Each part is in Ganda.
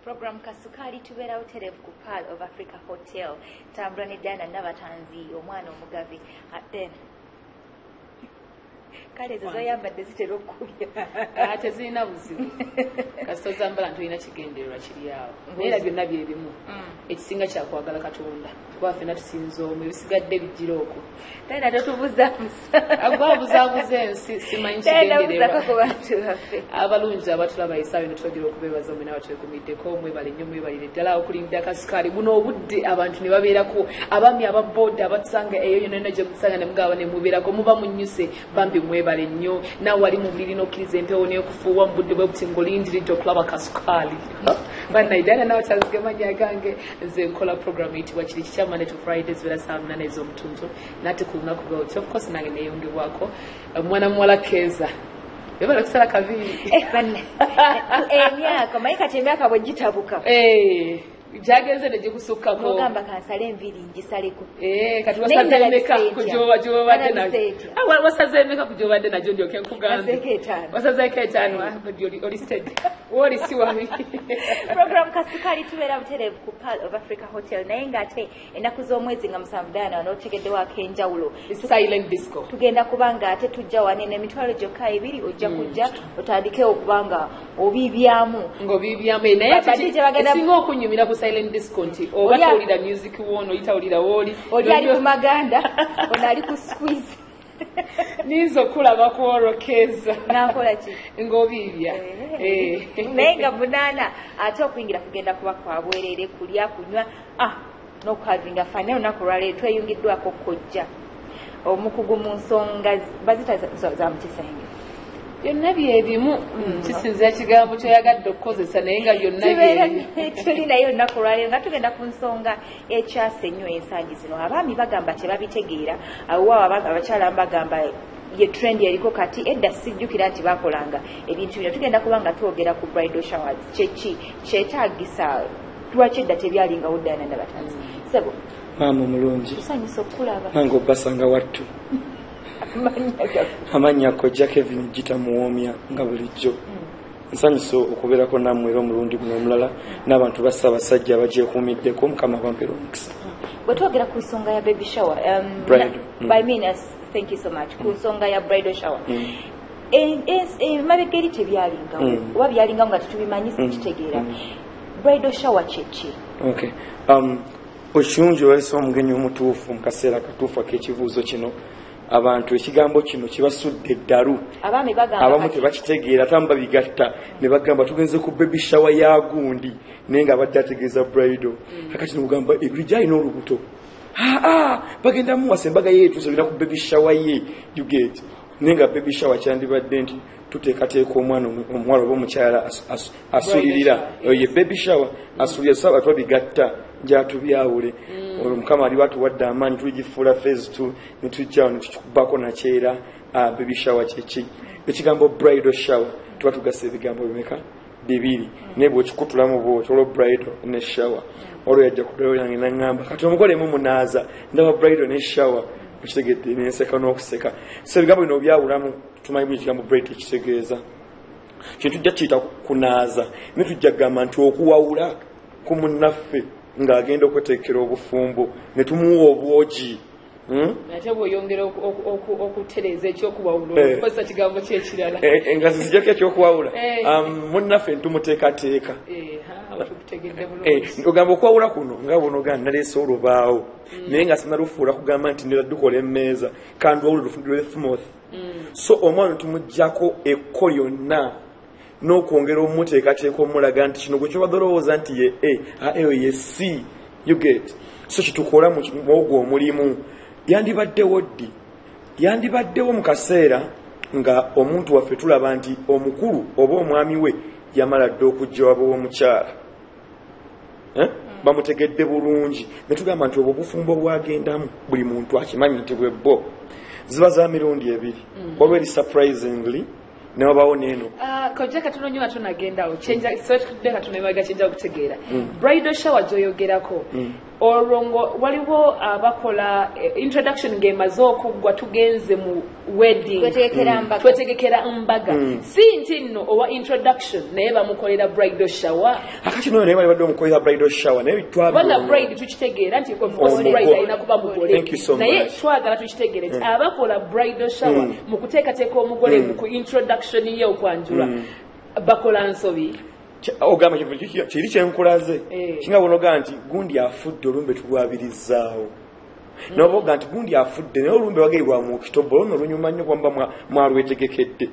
Program Kasukali tubeera butereevu ku Pearl of Africa Hotel. Tambula ne Diana Nabatanzi omwana omugavi. Then kale zo yambadde zitera okubya. Tezirina buzibu. Kasito zambala ntulina kigendererwa kiri awo. Naye byonna bye bimu. Ekisinga kyakwagala Katonda. Twafena tusinza omwo ebisigadde bijjira okwo. Tayina totubuza musa. Agwabuzabuza ensi simanyi kigendererwa. Tayina abalungi abatulaba esaawa eno twogera okubeebaza mmwe n'abatwekuumiddeko mwebale nnyo mwebaliire ddala okulinda Kasukali buno obudde abantu ne babeerako abaami ababooda abatusanga eyo yonna gye musanga ne mugaba ne mubeerako muba munnyuse bambi mwebale nnyo naawe wali mu buliri n'okkiriza empewo n'ekufuuwa mu budde bwe buti ng'olindiridde okulaba Kasukali bannaidana n'abatanzige manya gange nze nkola programu eyitibwa kiri kikya Monday to Friday zibeera saa 8 ez'omutuntu nate ku lunaku lwakyo of course nange neeyongebwako mwana muwala Keeza bebala kusala kaviri banne emyaka mayi kati emyaka bwe gitabuka jagenze ne gikusukkako nogamba kansale enviri ngisaleko kati wasaze emeka kujobadde najo wasaze emeka kujobadde najo ndyoke nkugambe wasazeeko etaano oli steady woli si wabi program Kasukali tubeera butereevu ku Pearl of Africa Hotel naye ng'ate ennaku z'omwezi nga musanvu Diana n'otegeddewaako enjawulo silent disco tugenda kuba ng'ate tujja wane n'emitwalo gyokka ebiri ojja kujja otandikewo okuba nga obiibyamu ng'obiibyamu naye esinga okunyumira ku silent disco nti oba tawulira music wono oyitawulira wooli oli ali ku maganda ono ali ku squeeze ninza okulaba ku Keeza nakola ki ng'obiibya naye nga munaana ate okuyingira kugenda kuba kwabwerere kulya kunywa n'okuhavinga fane olunaku lwaleero tweyungiddwako kojja omukugu mu nsonga bazita za mukisenge byonna byebimu kisinzira kigambo kyoyagadde okukozesa naye nga byonna tuli naye olunaku lwaleero nga tugenda ku nsonga ekyasa ennyo ensangi zino abaami bagamba tebabitegeera awowa abakyala bagamba ye trend eriko kati edda sijjukira nti bakolanga ebintu bino tugenda kuba nga twogera ku bridal showers kyeki kyetaagisa lwaki edda tebyalingawo Diana Nabatanzi sebo maama omulungi tusanyusa okulaba nange obbasanga wattu amanya kojja Kevin Jita muwomya nga bulijjo nsanyusa okubeerako nammwe era omulundi guno omulala n'abantu bassa abasajja abagyekuumiddeko mukama bampera omukisa bwe twogera ku nsonga ya baby shower by means thank you so much ku nsonga ya bridal shower mabega eri tebyalingawo oba byalingawo nga tetubimanyi sikitegeera bridal shower kyeki okay okirungi olwaleese omugenyi omutuufu mu kaseera katuufu ak'ekibuuzo kino abantu ekigambo kino kibasudde eddalu abamu tebakitegeera ate babigatta ne bagamba tugenze ku baby shower ya gundi naye nga abadde ategeeza bridal kakati nemugamba ebiri gyalina olubuto bagenda muwasa embaga yeetuusa bina ku baby shower ye yuget naye nga baby shower kyandibadde nti tuteekateeka omwana omuwala oba omukyala asulirira ye baby shower asulirira so abantu babigatta njatubyawule olwo mukama ali batuwadde amaanyi tuligifuula phase 2 ne tujjawo ne tukikubako nakyera baby shower kyeki ekigambo bridal shower tuba tugasa ebigambo bimeka bibiri naye bwekikutulamu bwoti olwo bridal ne shower olwo yajja kuddayo yange naŋŋamba kati omukolemu munaaza ndaba bridal ne shower mukitegedde nenseka n'okuseka so ebigambo bino byawulamu tumanyi buli kigambo bridal ekitegeeza kintu tujja kiyita kunaaza naye tujja kugamba nti okuwawula ku munnaffe ng'agenda okweteekera obufumbo ne tumuwa obwogi ate bw'oyongera okutereeza ekyokuwawula okukozesa kigambo kyekirala nga zizijjako ekyokuwawula munnaffe ntumuteekateeka ogamba okuwawula kuno nga bonogaa naleese olubaawo naye nga sinalufuula kugamba nti ndera dukola emmeeza kandiwawula lwefumoth so omwana tumuggyako ekko lyonna n'okwongera omuteekateeka omulaga nti kino gwe kyobadde olowooza nti ye eyo ye si you get so kitukola mu ogwo omulimu yandibaddewo ddi yandibaddewo mu kaseera nga omuntu waffe tulaba nti omukulu oba omwami we yamala dde okujja waba w'omukyala bamutegedde bulungi ne tugamba nti obwo obufumbo bwagendamu buli muntu akimanyi nti bwe bbo ziba za mirundi ebiri waba eri surprisingly newabawo neeno kojja katono nnyo ate nagendawo kyenja katono emaga kyenja okutegeera bridal shower gy'oyogerako olwo waliwo abakola introduction ng'emaze okuggwa tugenze mu wedding twetegekera mbaga si nti nno owa introduction naye bamukolera bridal shower akati no naye balibadde omukolera bridal shower naye bitwabona bride tukitegeera nti bride alina kuba mugole naye twagala tukitegeere nti abakola bridal shower mu kuteekateeka omugole mu ku introduction ye okwanjula bakola nsobi ogamba kiri kyenkulaze kinga bonoga nti gundi afudde olumbe tulwabirizaawo noboga nti gundi afudde naye olumbe wageibwa mu kitobo ono lunyuma nnyo kwamba mwalwetegekedde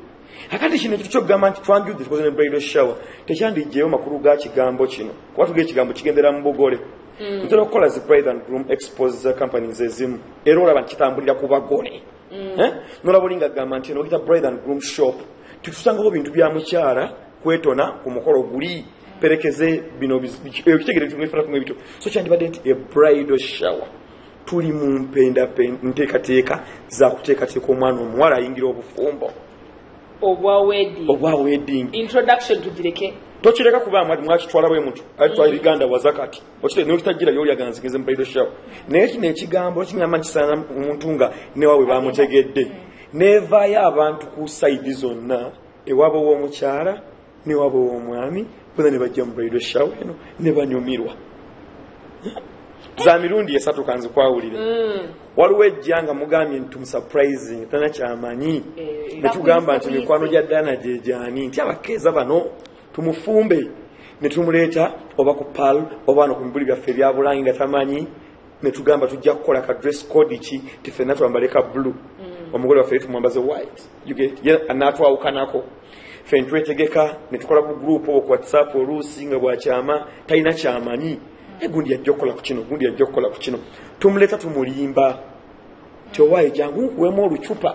akati kino ekintu kyokugamba nti twanjudde tukoze ne bridal shower tekyandijjeyo makulu ga kigambo kino kuba tuga ekigambo kigendera mu bugole ntera okukola zi bride and groom expose za companies ezimu era olaba nti kitambulira ku bagole nolaba olinga gamba nti nogita bride and groom shop titusangawo bintu bya mukyala kwetona ku mukolo guli perekeze bino ekitegere tumefuna kumwe bito so kyandibadde nti a bridal shower tuli mu mpenda nteekateeka za kuteekateeka omwana omuwala ayingira obufumbo obwa wedding introduction tugireke tokireka kuba mwakitwala bwe muntu alitwala Uganda wazakati okite n'okitagira yolyagana zigeze mu bridal shower naye kino ekigambo kinyama kisana omuntu nga newawe bamutegedde nevaayo abantu ku side zonna ewabo w'omukyala niwabo w'omwami bonna ne bajja mu bridal shower eno ne banyumirwa za mirundi esatu kanzi kwawulire waliwo ejja nga mugambye nti tumusurprising tana kyamanyi ne tugamba nti mikwano gya Dana gye gyani nti abakeeza bano tumufumbe ne tumuleeta oba ku pal oba no ku mibuli byaffe ebya bulangi nga tamanyi ne tugamba tujja kukola ka dress code ki tifenna twambaleka blue omugole waffe tumwambaze white anatwawukanako fe twetegeka ne tukola ku group ku WhatsApp oluusi nga bwakyama talina kyamanyi gundi yajja okukola ku kino gundi yajja okukola ku kino tumuleeta tumulimba towaayo jangu nkuwemu olucupa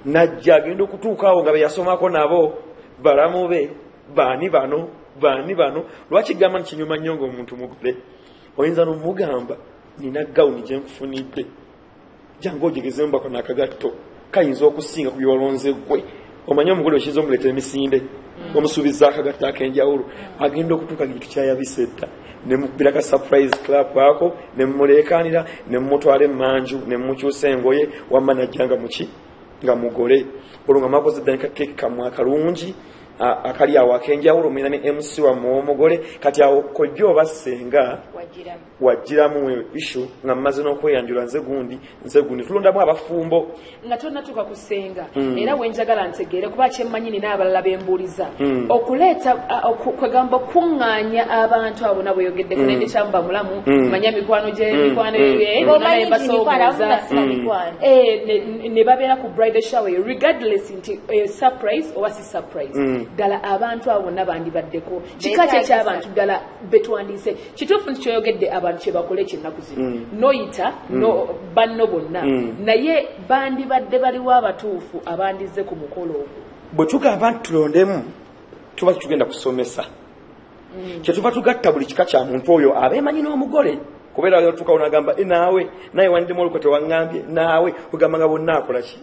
najja agenda okutuukaawo nga beyasomako nabo balamu be baani bano lwaki gamba nkinyuma nnyo ng'omuntu mugule oyinza n'omugamba nina gawuni gye nkufunidde jangu ogegezemu bako n'akagatto kayinza okusinga ku byolonze gwe omanye omugole okiza omuleetera emisinde omusuubiza akagatto ak'enjawulo agenda okutuuka gitu kyayabise dda ne mukubira ka surprise club ako ne mumuleekanira ne mumutwala emmanju ne mumukyusa engoye wamma najjanga muki nga mugole olwo nga mwakoze dda nekakeeki kamwe akalungi akali awo ak'enjawulo mwina ne MC wammwe w'omugole kati awo kojja oba ssenga wajjiramu ishu nga mmaze n'okweyanjula nze gundi tulondamu abafumbo nga tonnatuuka ku ssenga era wenjagala ntegeere kuba kyemmanyi nina abalala bembuuliza okuleeta kwegamba okuŋŋaanya abantu abo nabo yogeddeko nende kyamba mulamu manya mikwano ne babeera ku bridal shower regardless nti surprise oba si surprise ddala abantu abo bonna bandibaddeko kika kye ky'abantu ddala betwandiise kituufu nti kyoyogedde abantu kye bakole kyennaku zino noyita banno bonna naye bandibadde baliwo abatuufu abandize ku mukolo ogwo bwe tugamba nti tulondemu tuba tugenda kusomesa kyetuva tugatta buli kika kya muntu oyo abeemanyi n'omugole kubeera yotukawo nagamba naye wandidemu oluko tewaŋŋambye naawe ogamba nga bonna akola ki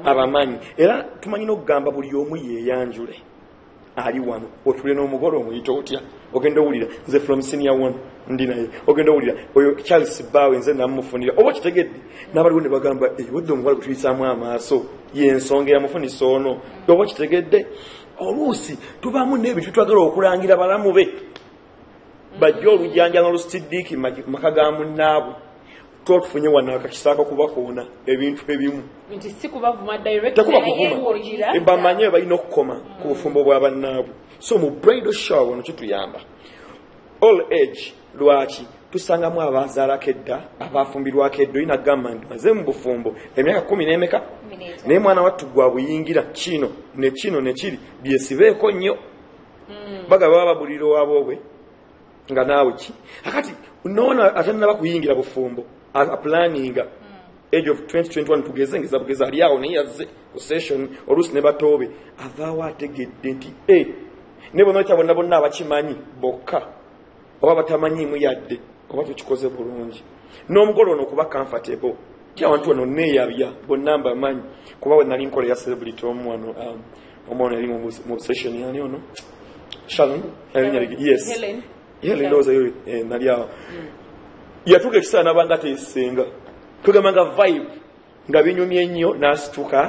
abamanyi era tumanyi n'okugamba buli omu yeeyanjule ali wano otule n'omugole omuyita otya ogenda owulira nze from senior one ndi naye ogenda owulira oyo Charles Bawe nze namufunira oba kitegedde n'abaliwo ne bagamba wadde omuwala bwetuyisaamu amaaso yensonga eyamufunisa ono oba kitegedde oluusi tubaamu n'ebintu twagala okulangira balamu be bajja olujjanja n'olusidiiki maka ga munnaabwe tufunye wano akakisaako kubakoona ebintu ebimu nti si kubavuma direct bamanye balina okukoma ku bufumbo bwa bannaabwe so mu bridal shower wano kituyamba all age lwaki tusangamu abazaalako edda abafumbirwako edda olina gamba nti maze mu bufumbo emyaka 10 n'emeka naye mwana wattu gwa buyingira kino nekiri byesibeeko nnyo bagaba bababulira owaboobwe nga naawe ki akati noona atannaba kuyingira bufumbo aplaninga age of 2021 tugeze ngeza bugeza ali awo naye yazze ku session oluusi ne batoobe avaawo ategedde nti ne bonookya bonna abakimanyi bokka oba batamanyiimu yadde oba tukikoze bulungi n'omugole ono okuba comfortable kyawantu wano neeyabya bonna mbamanyi kuba we nali nkola ya celebrity omwano omwana yali mu session yani ono Sharon yes Helen ndowooza yo nali awo yatuka ekisala nabanga tesenga tugamba nga vibe nga binyumye nnyo n'asituka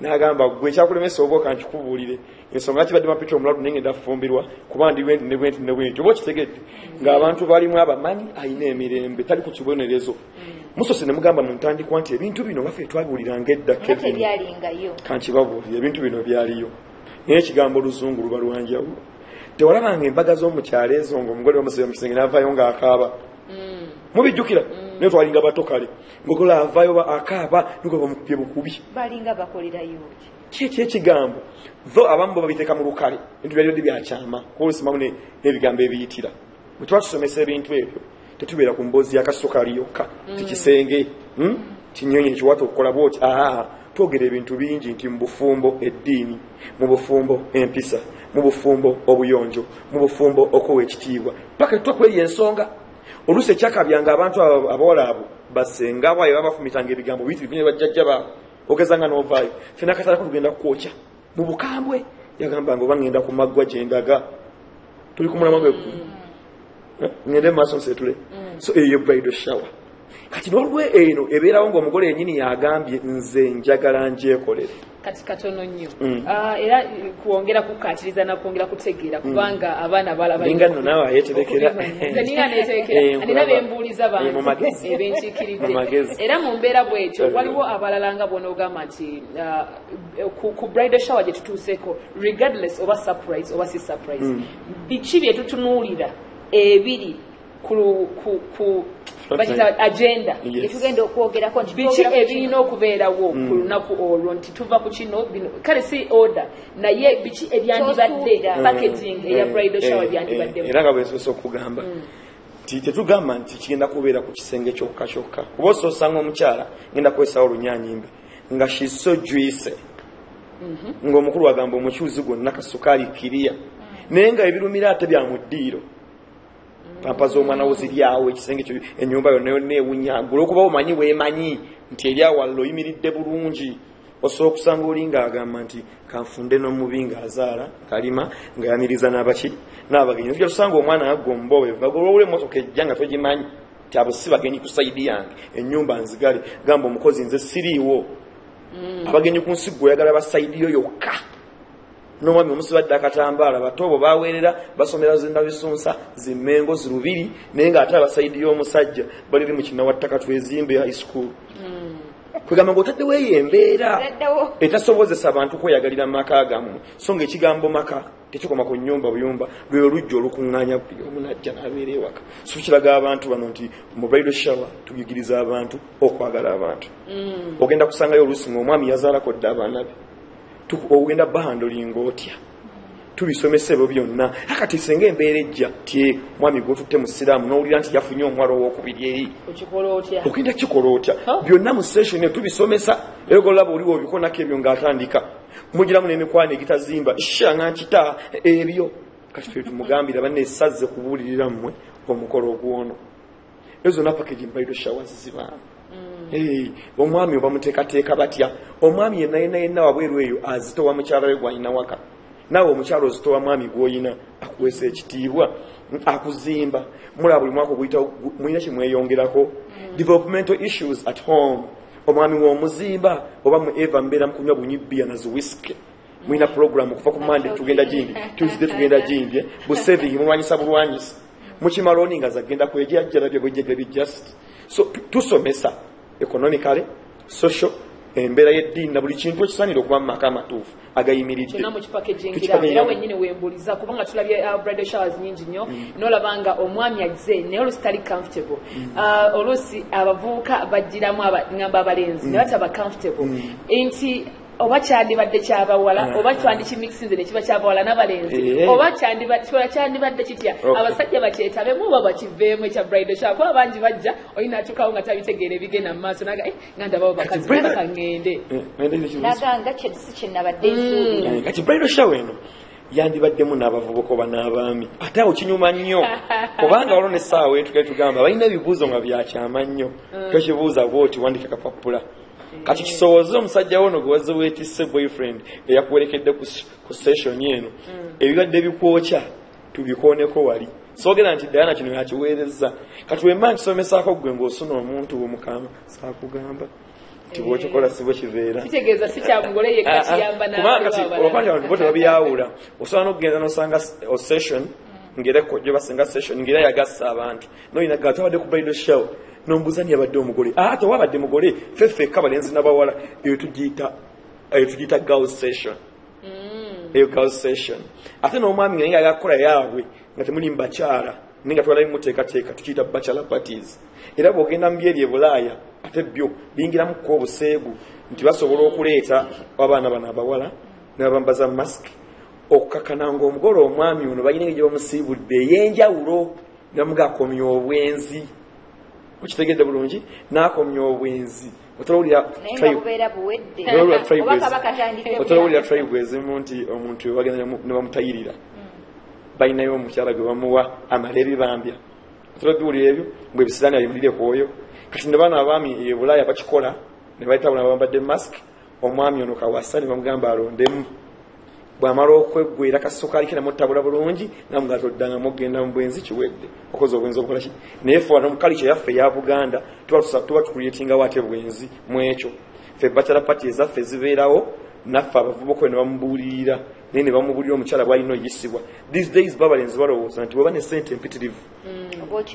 n'agamba gwe ekyakulemesa oba okankikubuulire ensonga kibadde mapita omuladu naye ngenda fumbirwa kuba ndi bwenti ne bwenti oba okitegedde ng'abantu balimu abamanyi ayina emirembe tali ku kibonerezo musose ne mugamba mu ntandikwa nti ebintu bino nga ffe twabiwuliranga edda kankibabuulire ebintu bino byaliyo naye ekigambo oluzungu luba lwanjawulo tewalabanga embaga z'omukyalo ezo ng'omugole wamusebe mu kisenge n'avaayo ng'akaaba mubijjukira naye twalinga bato kale ngogola avaayo akaaba nugo bamukubye bukubi balinga bakolerayo ki ekigambo tho abamu bo babiteeka mu lukale ebintu byaliyo ndi byakyama kuolusimamu n'ebigambo ebiyitira bwe tuba tusomesa ebintu ebyo tetubeera ku mboozi yakasukali yokka tikisenge kinyonyi ekiwata okukola bwoti twogera ebintu bingi nti mu bufumbo eddiini mu bufumbo empisa mu bufumbo obuyonjo mu bufumbo okowa ekitiibwa paka twakweriyo ensonga oluusi ekyakabyanga abantu abawala abo basenga bwayo babafumitanga ebigambo biyitirivu ne bajjajja baabwe ogeza nga n'ovaayo fena akatalako tugenda kukwokya mu bukambwe yagambanga oba ngenda ku maggwa gye ndaga tuli ku mulamwa gweggulu ngende mu maaso nseetule so eyo bridal shower kati n'olwe eno ebeerawo ng'omugole yennyini yagambye nze njagala njekolere kati katono nnyo era kwongera kukkatiriza nakwongera kutegeera kubanga abaana balabinga nno naawe ayeterekera anina bembuuliza bantu ebenkiikiridde era mu mbeera bwetyo waliwo abalala nga bona ogamba nti ku bridal shower gye tutuuseeko regardless oba surprise oba si surprise biki bye tutunuulira ebiri ku bakita agenda etugenda okwogerako nti biki ebirina okubeerawo ku lunaku olwo nti tuva ku kino kale si order naye biki ebyandibadde packaging eya bridal shower byandibadde era nga bwesobosa okugamba tetugamba nti kigenda kubeera ku kisenge kyokka kyokka kuba ososanga omukyala ngenda kuwesawo olunyanyimbe nga she's so juicy ng'omukulu wagamba omukyuzi gwonna kasukaali kiriya naye nga ebirumira ate bya mu ddiiro pampa z'omwana wo ziryawo ekisenge kyo ennyumba yonna ewunyagula okuba omanyi weemanyi nti eryawalala oyimiridde bulungi osobola okusanga olinga agamba nti kanfunde n'omubi ng'azaala kalima ng'ayaniriza n'abaki n'abagenyi ojja tusanga omwana agga omubowevu agolwawula emmotoka ejja nga togimanyi ti abo si bagenyi ku sayidi yange ennyumba nzigale gamba omukozi nze siriiwo abagenyi ku nsi gwe oyagala basayidi yo yokka n'omwami omusibadde akatambaala bato bo baweerera basomera zindabisunsa zimmengo zirubiri naye ng'ate abasayidi y'omusajja baliri mu kinawattaka twezimbe high school kwegamba ng'otaddewo eyo embeera etasobozesa abantu kweyagalira mu maka gammwe so ng'ekigambo maka tekikoma ku nnyumba buyumba lwe olujja olukuŋŋaanya buli omu najja n'abeera ewaka so kiraga abantu bano nti mu bridal shower tuyigiriza abantu okwagala abantu ogenda kusangayo oluusi ng'omwami yazaalako dde abaana be ogenda bahandolinga otya tubisomesa ebyo byonna akati senga embeera ejja ti mwami gwotutte mu siraamu n'owulira nti yafunye omwalo owokubiri eri ogenda kikola otya byonna mu session eyo tubisomesa era golaba oliwo obikonako ebyo ng'atandika mugiramu n'emikwano egitazimba shanga nkita ebyo kati ffe tumugambira banne esazze kubuulirira mmwe omukolo ogwono ezo zonna packaging bridal showers zibaamu omwami oba muteekateeka batya omwami yenna wabweru eyo azitowa mukyala we gwalina waka naawe omukyalo ozitowa mwami gw'oyina akuweesa ekitiibwa akuzimba mulaba buli mwaka oguyitawo mulina kimweyongerako developmental issues at home omwami w'omuzimba oba mu eva mbeera mukunywa bunyibbiya nazo whisky mulina program okuva ku Monday tugenda gindi Tuesday tugenda gindi buseving mulwanyisa bulwanyisa mukimala oni nga zagenda kwejjajjala bye just so tusomesa economically social embeera y'eddiini na buli kintu ekisaanira okuba mu maka amatuufu agayimiridde era wennyini wembuliza kubanga tulabye bridal showers nyingi nnyo n'olabanga omwami azze naye oluusi tali comfortable oluusi abavubuka bajjiramu ngamba abalenzi ne bataba comfortable nti oba kyandibadde kyabawala oba twandikimixinze ne kiba kyabawala n'abalenzi oba kyandibadde kitya abasajja bakyetabe muba bakiveemu ekya bridal shower kuba bangi bajja olina atukawo nga tabitegeera ebigenda mu maaso naga nga ndabawo bakazi baka ngende naganga kyesi kyenabadde nsuubira kati bridal shower eno yandibaddemu n'abavubuka oba n'abaami ate awo kinyuma nnyo kubanga waliwo n'essaawa etukale tugamba balina ebibuuzo nga byakyama nnyo tokibuuza bwoti wandika kapapula kati kisowoze omusajja wono gwe wazze weetisse boyfriend eyakuwerekedde ku station eno ebibadde bikwokya tubikooneko wali soogera nti Diana kino yakiweereza kati wemba nkisomesaako gwe ng'osuna omuntu omukama saakugamba nti bw'okikola si bwe kibeera kitegeeza si kya mugole yekka kiyamba kubanga kati olwakati abantu bo tebabyawula osobola n'okugenda n'osanga session ngera kojjo basenga session ngera yagassa abantu noyina gatwabadde ku bridal show nombuuza ni yabadde omugole ate wabadde mugole ffekka balenzi n'abawala eyo tugiyita girls session eyo girls session ate n'omwami nga naye agakola yaabwe nga temuli mubakyala naye nga twalayo muteekateeka tukiyita bachelor parties era bw'ogenda mu byeri e Bulaaya ate byo biyingiramuko obuseegu nti basobola okuleeta abaana bano abawala n'abambaza masiki okukakana ng'omugole omwami ono balina engeri gyebamusiibudde ey'enjawulo ne bamugakomya obwenzi okitegedde bulungi n'akomya obwenzi otolawulira tribe ezimu nti omuntu bagenda ne bamutayirira balinayo omukyala gwe bamuwa amala ebibambya otolabiwulira ebyo mbwe ebisiraani abimulire kwoyo kati ne bano abaami e Bulaaya bakikola ne bayitabula bambadde masiki omwami ono kawasa ne bamugamba alondemu bw'amala okweggwera kasukaali kinamuttabula bulungi namugaa toddangamu okgenda mu bwenzi kiwedde okoze obwenzi obukola ki naye ffe wano mu kalica yaffe eya Buganda tuba tukulyetingawo ate bwenzi mu ekyo ffe bachelor party ezaffe zibeerawo naffe abavubuka ne bamubuulirira naye ne bamubuulira omukyala bw'alina oyisibwa these days babalenzi balowooza nti bweba ne ssente empitirivu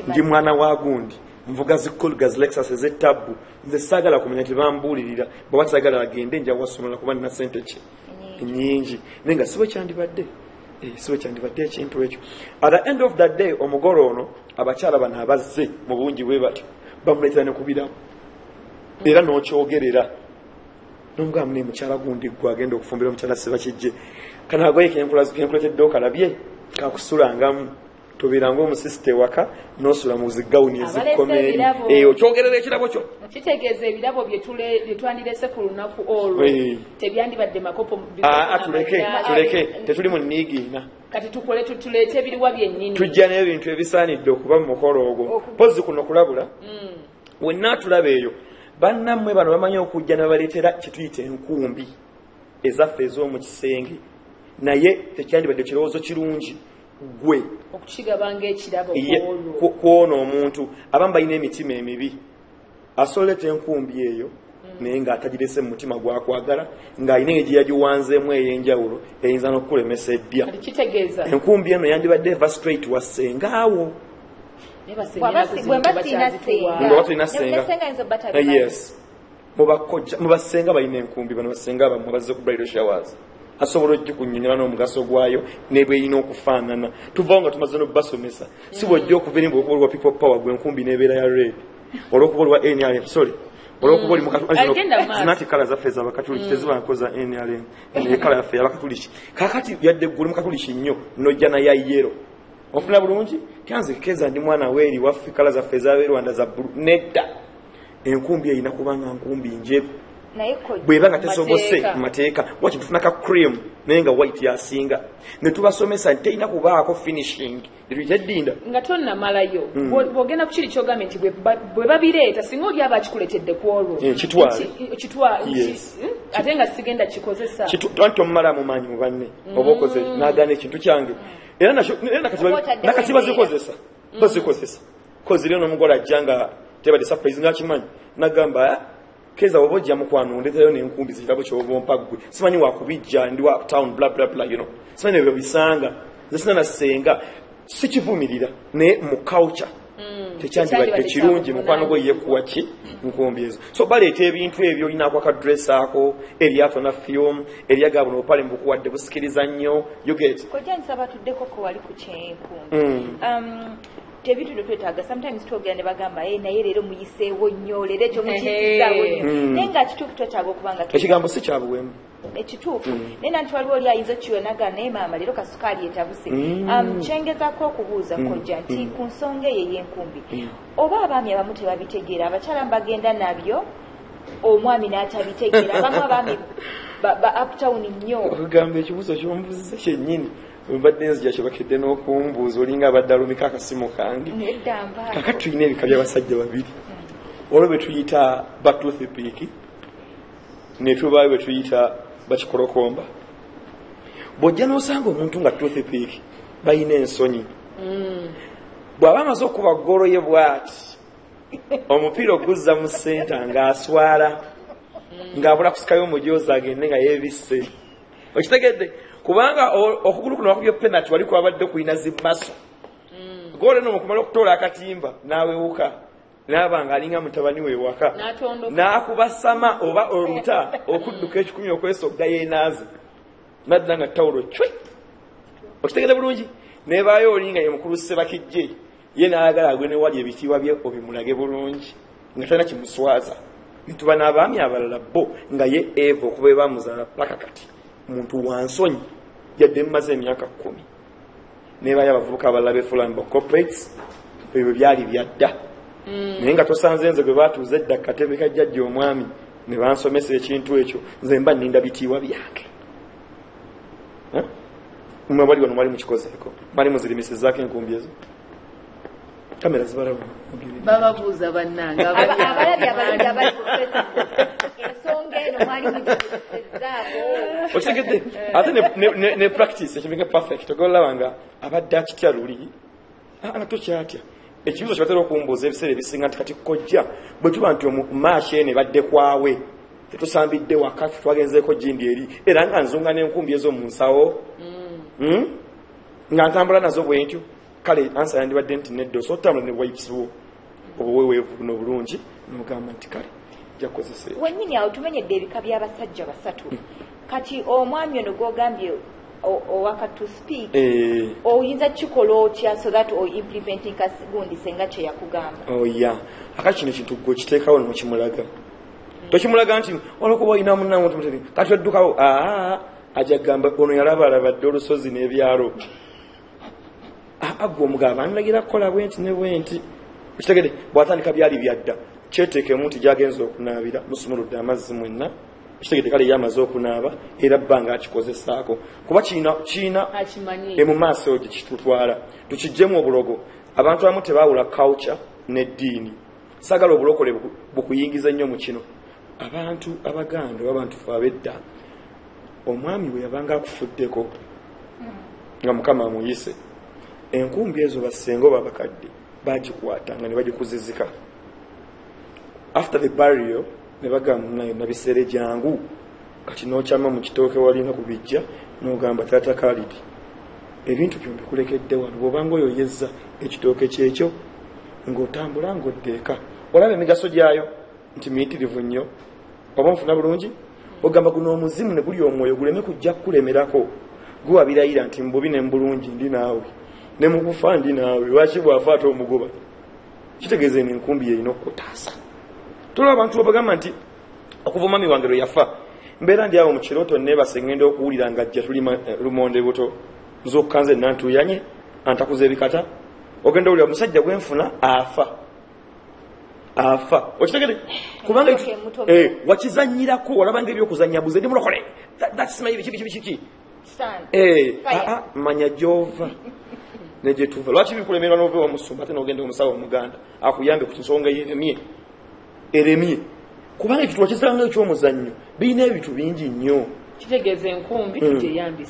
ndi mwana wa gundi nvuga zikolga zilexus ez'ettabbu nze saagala kumenya tebambuulirira bwaba saagala agende nja wasomera kuba nina ssente ki nyingi naye nga siwe kyandibadde ekintu ekyo at the end of that day omugole ono abakyala bano abazze mu bungi bwe batyo bamuleetera ne kubiramu era n'okyogerera n'omugamba ne mukyala gundi gwe agenda okufumbira omukyala sebakijje kanaagoye kenkuletedde okalabye kakusulangamu tobeeranga omusisita ewaka n'osula mu zigawuni ezikkomeeri eyo kyogerera ekirabo kyo kitegeeza ebirabo bye twandirese ku lunaku olwo tebyandibadde makopo tuleke tetuli mu nniigiina kati tukole tuleete ebiriwa byennyini tujja n'ebintu ebisaanidde okuba mu mukolo ogwo pozi kuno kulabula wenna tulaba eyo bannammwe bano bamanyi okujja ne baleetera kituyita enkumbi ezaffe ez'omu kisenge naye tekyandibadde kirowoozo kirungi gwe okukigabanga ekirabo kwona omuntu abamu balina emitima emibi asoleta enkumbi eyo naye ng'atagirese mu mutima gwakwagala ng'alina engeri gye yagiwanzeemu ey'enjawulo eyinza n'okukulemesa eddya enkumbi eno yandibadde eva straight wassengaawo yes mubasenga balina enkumbi bano basenga bamwe bazze ku bridal showers asobola okikunyonyola n'omugaso gwayo nebweyina okufaanana tuvaawo nga tumaze n'obasomesa si bwojja okuva eri bw'okuba oliwa people power gwe enkumbi n'ebeera ya red olw'okuba oliwa NRM olw'okuba oli zinati kala zaffe ez'abakatuliki tezibankoza NRM ekala yaffe y'abakatuliki kaakati yadde eggulu mukatuliki nnyo n'ojja naye yero ofuna bulungi kyanze keza ndi mwana weeri waffe kala zaffe ez'ab'e Rwanda za bbulu nedda enkumbi eyina kubanga nkumbi njeru bweba nga tesobose mu mateeka waki tufuna ka cream naye nga white yasinga ne tubasomesa nti terina kubaako finishing tetuyiteddinda nga tonnamalayo bw'ogenda ku kiri kyogambye nti bwe babireeta singa oli aba akikuletedde ku olwo ate nga sigenda kikozesa anti omumala mumaanyi mu banne oba okoze n'agaana ekintu kyange era nakati bazikozesa koziryo n'omugole ajja nga tebadde surprise ngakimanyi nagamba keza oba ojja mukwano ndeetayo n'enkumbi zirabo kyoba ompa ggwe simanyi wakubijja ndi wa town bla bla bla simanyi ebyo bisanga nze sina nasenga sikivumirira naye mu culture tekyandibadde kirungi mukwano gwe yekuwa ki nkumbi ezo so baleeta ebintu ebyo olinaako akadress ako eryatona film eryagabo n'obupale mbukuwadde busikiriza nnyo kojjanisa batuddeko ko wali ku kyenkumbi tebitudo twetaaga sometimes twogera ne bagamba naye leero muyiseewo nnyo leero ekyo mukisizaawo nnyo naye nga kituufu twetaaga okubanga ekigambo si kyabuwemu ekituufu naye nanti waliwo oli ayinza okkiwonaga naye maama leero kasukaali etabuse kyengezaako okubuuza kojja nti ku nsonga eyo ey'enkumbi oba abaami abamu tebabitegeera abakyala mbagenda nabyo omwami n'atabitegeera abamu abaami ba uptown nnyo okugamba ekibuuzo ky'omubuuziza kyennyini mbadde nzija kyebakedde n'okumbuuza olinga abadde alumika akasimu kange kakati tulina ebika by'abasajja babiri olwo bwe tuyita batoothpick ne tubaayo bwe tuyita bakikolokomba bw'ojja n'osanga omuntu nga toothpick balina ensonyi bw'aba amaze okuba ggolo ye bw'ati omupiira oguzza mu senta ng'aswala ng'abula kusikayo omujoozi agende nga yeebisse okitegedde kubanga okugulu kuno wakubye penalty wali kwabadde kulina zimmaso goolo eno mukumala okutoola akatimba n'awewuka n'aba ng'alinga mutabani we waka n'akuba sama oba oluta okudduka ekikumi okwesogga yeenaaze n'adda nga tawulo cwe okitegedde bulungi nebaayo olinga ye mukulu Ssebakijje ye n'ayagala agwe ne wali ebitiibwa bye obimulage bulungi nga talina kimuswaza nituba n'abaami abalala bo nga ye Eva okuba ebamuzaala paka kati muntu wansonyi yadde mmaze emyaka 10 nebaayo abavubuka abalala befulambo corporates ebyo byali byadda naye nga tosanze nze gwe baatuuza edda katebe ka jjajja omwami ne bansomesa ekintu ekyo nze mba nninda bitiibwa byange mwe bali wano mwali mukikozeeko mwali muzirimisezaako enkumbi ezo kamera zibalaba bababuuza bannanga abalabi abalungi abali ku ensonga eno mwali mugitezaako okitegedde ate ne practice ekibinga perfect ogolaba nga abadde akitya luli nga tokyatya ekibuzo kibatera okumbuuza ebiseera ebisinga nti kati kojja bwe tuba nti omumaaso ene badde kwawe tetusambidde waka twagenzeeko gindi eri era nga nzunga n'enkumbi ezo mu nsawo nga ntambula nazo bwe ntyo kale ansa yandibadde nti nedda osotambula ne wipesiwo obuweweevu buno bulungi nomugamba nti kale jakukozesa wennyini awo tumenyedde ebika by'abasajja basatu kati omwami ono gwogambye owaka to speak oyinza kikola otya so that o implementing gundi senga kye yakugamba oya akati kino kintu gwe kiteekawo nomukimulaga tokimulaga nti olwokuba olina munnamu tumuteri kati oddukawo ajja kugamba ono yalabalabadde olusozi n'ebyalo agwe omugamba nlagira kukola bwenti ne bwenti okitegedde bw'atandika byali byadda kyeteekemu nti gyagenza okunaabira musumuludde amazzi mwenna okitegedde kale yamaze okunaaba era bbanga akikozesaako kuba kiina mu maaso gye kitutwala tukiggyemu obulogo abantu abamu tebaawula culture n'eddiini saagala obulokole bukuyingiza nnyo mu kino abantu abaganda abantu fe ab'edda omwami bwe yabanga akufuddeko nga mukama amuyise enkumbi ezo bassenga oba bakadde bagikwatanga ne bagikuzizika after the burial ne bagamba nayo nabiseere jangu kati n'okyama mu kitooke walina kubijja n'ogamba taata Khalidi ebintu byo mbikulekedde wano bw'obanga oyoyezza ekitooke kyekyo ng'otambula ng'oddeeka olaba emigaso gyayo nti miyitirivu nnyo oba nfuna bulungi ogamba guno omuzimu ne guli omwoyo guleme kujja kukulemerako guwabirayira nti mbubi ne mbulungi ndi naawe ne mukufa ndi naawe lwaki bwafa ate omugoba kitegeeza eno enkumbi yerina okutaasa tulaba abantu babagamba nti okuva omwami wange lwe yafa mbeera ndi awo mu kirooto neebase ngenda okuwulira nga ajja tuli lumonde buto nze okukanze nantuyanye antakuza ebikata ogenda owulira omusajja gwenfuna afa okitegede kubanga wakizanyirako olabanga ebyokuzanya buze ndi mulokole thatsimayi biki manya gyova negyetuva lwaki bikulemerwa nova wamusumba ate nogenda omusawo omuganda akuyambe ku nsonga eremye kubanga ekituwa kizangayo ekyomuzannyo birina ebitu bingi nnyo kitegeeza enkumbi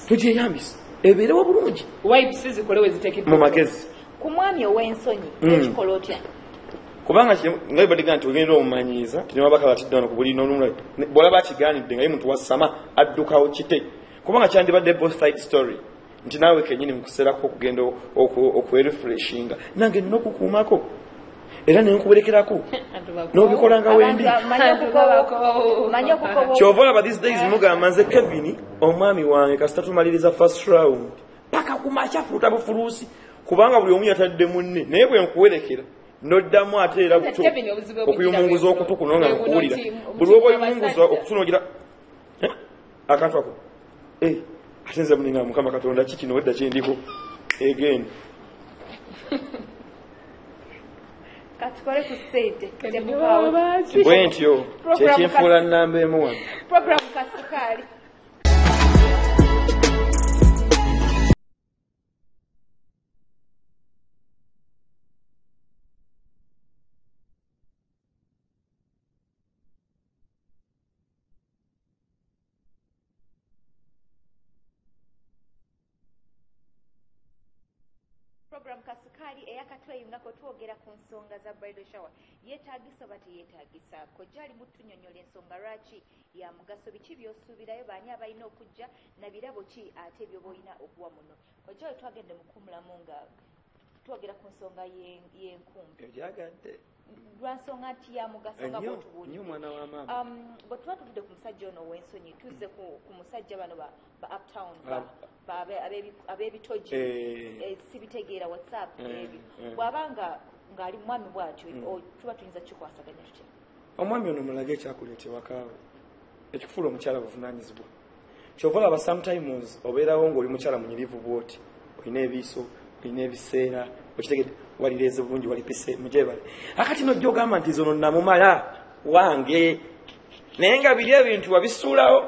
tugyeyambise ebeerewo bulungi mu magezi ku mwami ow'ensonyi ekikola otya kubanga nga badiga nti ogenda omumanyiiza tinewabaka batidde wano ku buli nonumula bwolaba akigaanidde nga ye muntu wasama addukawo kite kubanga kyandibadde both side story nti naawe kenyini mukuseerako okugenda okwerefreshinga nange nina okukuumako era nenkuberekerako n'obikolanga wendi kyova olaba these days mugamba nze Kevin omwami wange kasita tumaliriza first round paka kumakyafuuta bufuluusi kubanga buli omu yatadde munne naye bwe nkuwerekera noddamu ate era buto okuyumunguza okutu kuno nga nkuwulira buli oba oyumunguza okutunogira akantu ako ate nze muninga mukama katonda kikino wedda kyendiko again katukole ku sente bwe ntyo kyekinfuula nnamba emu wano programu Kasukali Kasukali kali eyakatweyi nga twogera ku nsonga za bridal shower yeetagisa oba teyeetagisa kojja ali mutunyonyola ensonga lwaki ya mugaso biki by'osuubirayo baani abalina okujja na birabo ki ate ebyo b'olina okuwa muno kojja we twagende mukumulamu nga twogera ku nsonga y'enkumbi ebyagadde lwa nsonga nti ya mugaso nga bw'otubuulira bwe tuba tuvudde ku musajja ono ow'ensonyi tuzze ku musajja bano ba uptown ab'ebitogi sibitegeera whatsapp ebyo bw'abanga ng'ali mwami bw'atyo tuba tuyinza kikwasaganya tutya omwami ono mulage ekyakuleeta ewakaawe ekikufuula omukyala buvunaanyizibwa kyova olaba sometimes obeerawo ng'oli mukyala munyirivu bw'oti olina ebiiso olina ebiseera okitegedde walireeze bulungi walipise mujebale akati nojja ogamba nti zono namumala wange naye nga biri ebintu wabisuulawo